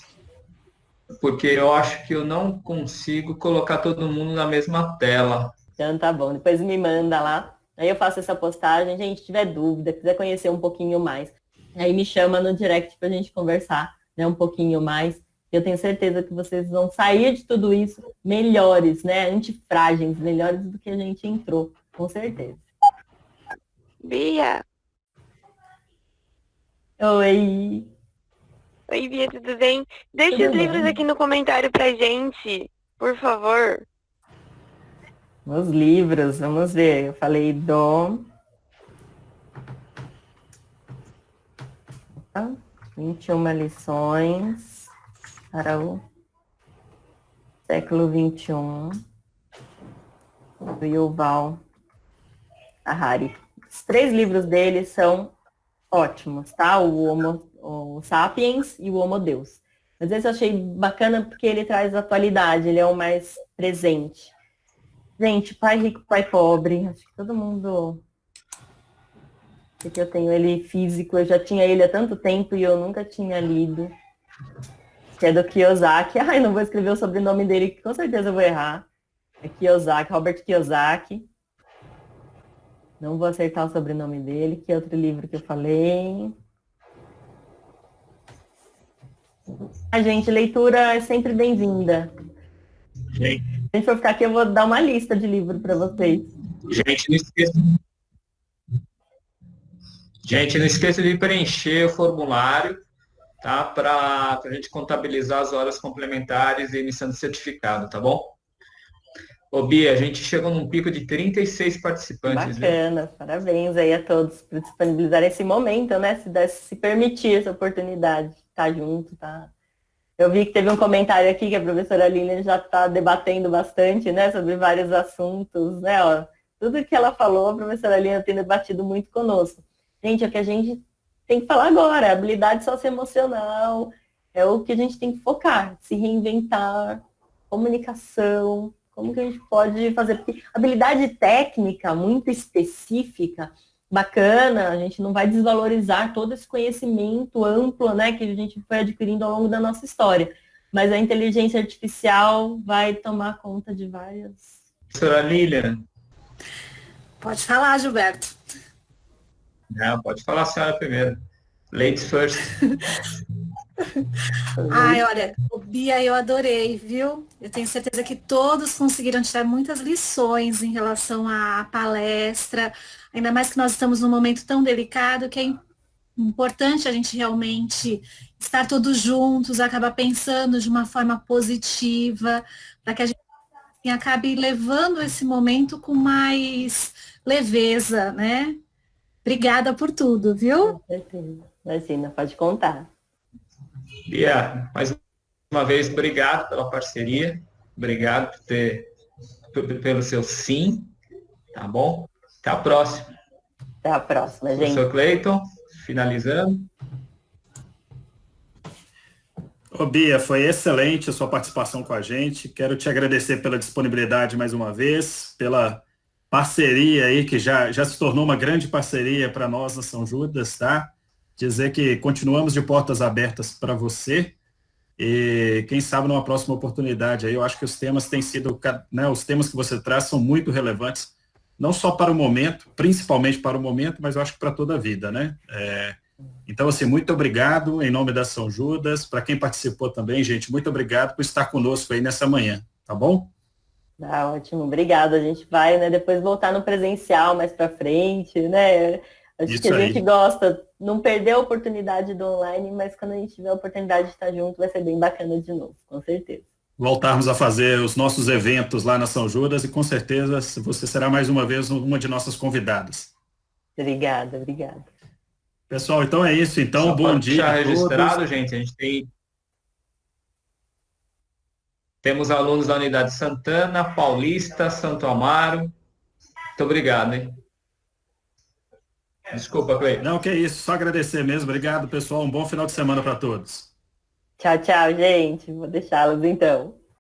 porque eu acho que eu não consigo colocar todo mundo na mesma tela. Então tá bom, depois me manda lá. Aí eu faço essa postagem, gente, tiver dúvida, quiser conhecer um pouquinho mais, aí me chama no direct pra gente conversar, né, um pouquinho mais. Eu tenho certeza que vocês vão sair de tudo isso melhores, né, antifrágeis, melhores do que a gente entrou, com certeza. Bia! Oi, Bia, tudo bem? Deixa os livros aqui no comentário pra gente, por favor. Os livros, vamos ver. Eu falei 21 lições para o século XXI, do Yuval Harari. Os 3 livros dele são ótimos, tá? O Sapiens e o Homo Deus. Mas esse eu achei bacana porque ele traz atualidade, ele é o mais presente. Gente, Pai Rico, Pai Pobre, acho que todo mundo... Porque eu tenho ele físico, eu já tinha ele há tanto tempo e eu nunca tinha lido. Que é do Kiyosaki. Ai, não vou escrever o sobrenome dele, que com certeza eu vou errar. É Kiyosaki, Robert Kiyosaki. Não vou acertar o sobrenome dele, que é outro livro que eu falei. Gente, leitura é sempre bem-vinda. Gente, Se a gente for ficar aqui, eu vou dar uma lista de livros para vocês. Gente, não esqueça de preencher o formulário, tá? Para a gente contabilizar as horas complementares e emissão de certificado, tá bom? Ô, Bia, a gente chegou num pico de 36 participantes, viu? Bacana, parabéns aí a todos por disponibilizar esse momento, né? Se permitir essa oportunidade de estar junto, tá? Eu vi que teve um comentário aqui que a professora Lilian já está debatendo bastante, né? Sobre vários assuntos, né? Ó, tudo que ela falou, a professora Lilian tem debatido muito conosco. Gente, é o que a gente tem que falar agora, habilidade socioemocional, é o que a gente tem que focar, se reinventar, comunicação, como que a gente pode fazer? Porque habilidade técnica muito específica, bacana, a gente não vai desvalorizar todo esse conhecimento amplo, né, que a gente foi adquirindo ao longo da nossa história. Mas a inteligência artificial vai tomar conta de várias. Professora Lilian. Pode falar, Gilberto. Não, pode falar a senhora primeiro. Ladies first. Ai, olha, Bia, eu adorei, viu? Eu tenho certeza que todos conseguiram tirar muitas lições em relação à palestra, ainda mais que nós estamos num momento tão delicado que é importante a gente realmente estar todos juntos, acabar pensando de uma forma positiva, para que a gente assim, acabe levando esse momento com mais leveza, né? Obrigada por tudo, viu? Com certeza. Imagina, pode contar. Bia, mais uma vez, obrigado pela parceria, obrigado pelo seu sim, tá bom? Até a próxima. Até a próxima, gente. Professor Cleiton, finalizando. Ô, Bia, foi excelente a sua participação com a gente. Quero te agradecer pela disponibilidade mais uma vez, pela parceria aí, que já se tornou uma grande parceria para nós na São Judas, tá? Dizer que continuamos de portas abertas para você e quem sabe numa próxima oportunidade aí, eu acho que os temas têm sido, né, os temas que você traz são muito relevantes, não só para o momento, principalmente para o momento, mas eu acho que para toda a vida, né? Então, assim, muito obrigado em nome da São Judas, para quem participou também, gente, muito obrigado por estar conosco aí nessa manhã, tá bom? Tá ótimo, obrigado. A gente vai, né, depois voltar no presencial mais para frente, né? Acho Isso que a gente aí. gosta, não perder a oportunidade do online, mas quando a gente tiver a oportunidade de estar junto, vai ser bem bacana de novo, com certeza. Voltarmos a fazer os nossos eventos lá na São Judas e com certeza você será mais uma vez uma de nossas convidadas. Obrigada, obrigada. Pessoal, então é isso. Então, Só bom para dia deixar a registrado, todos. gente, a gente temos alunos da Unidade Santana, Paulista, Santo Amaro. Muito obrigado, hein? Desculpa, Cleiton. Não, que é isso. Só agradecer mesmo. Obrigado, pessoal. Um bom final de semana para todos. Tchau, tchau, gente. Vou deixá-los então.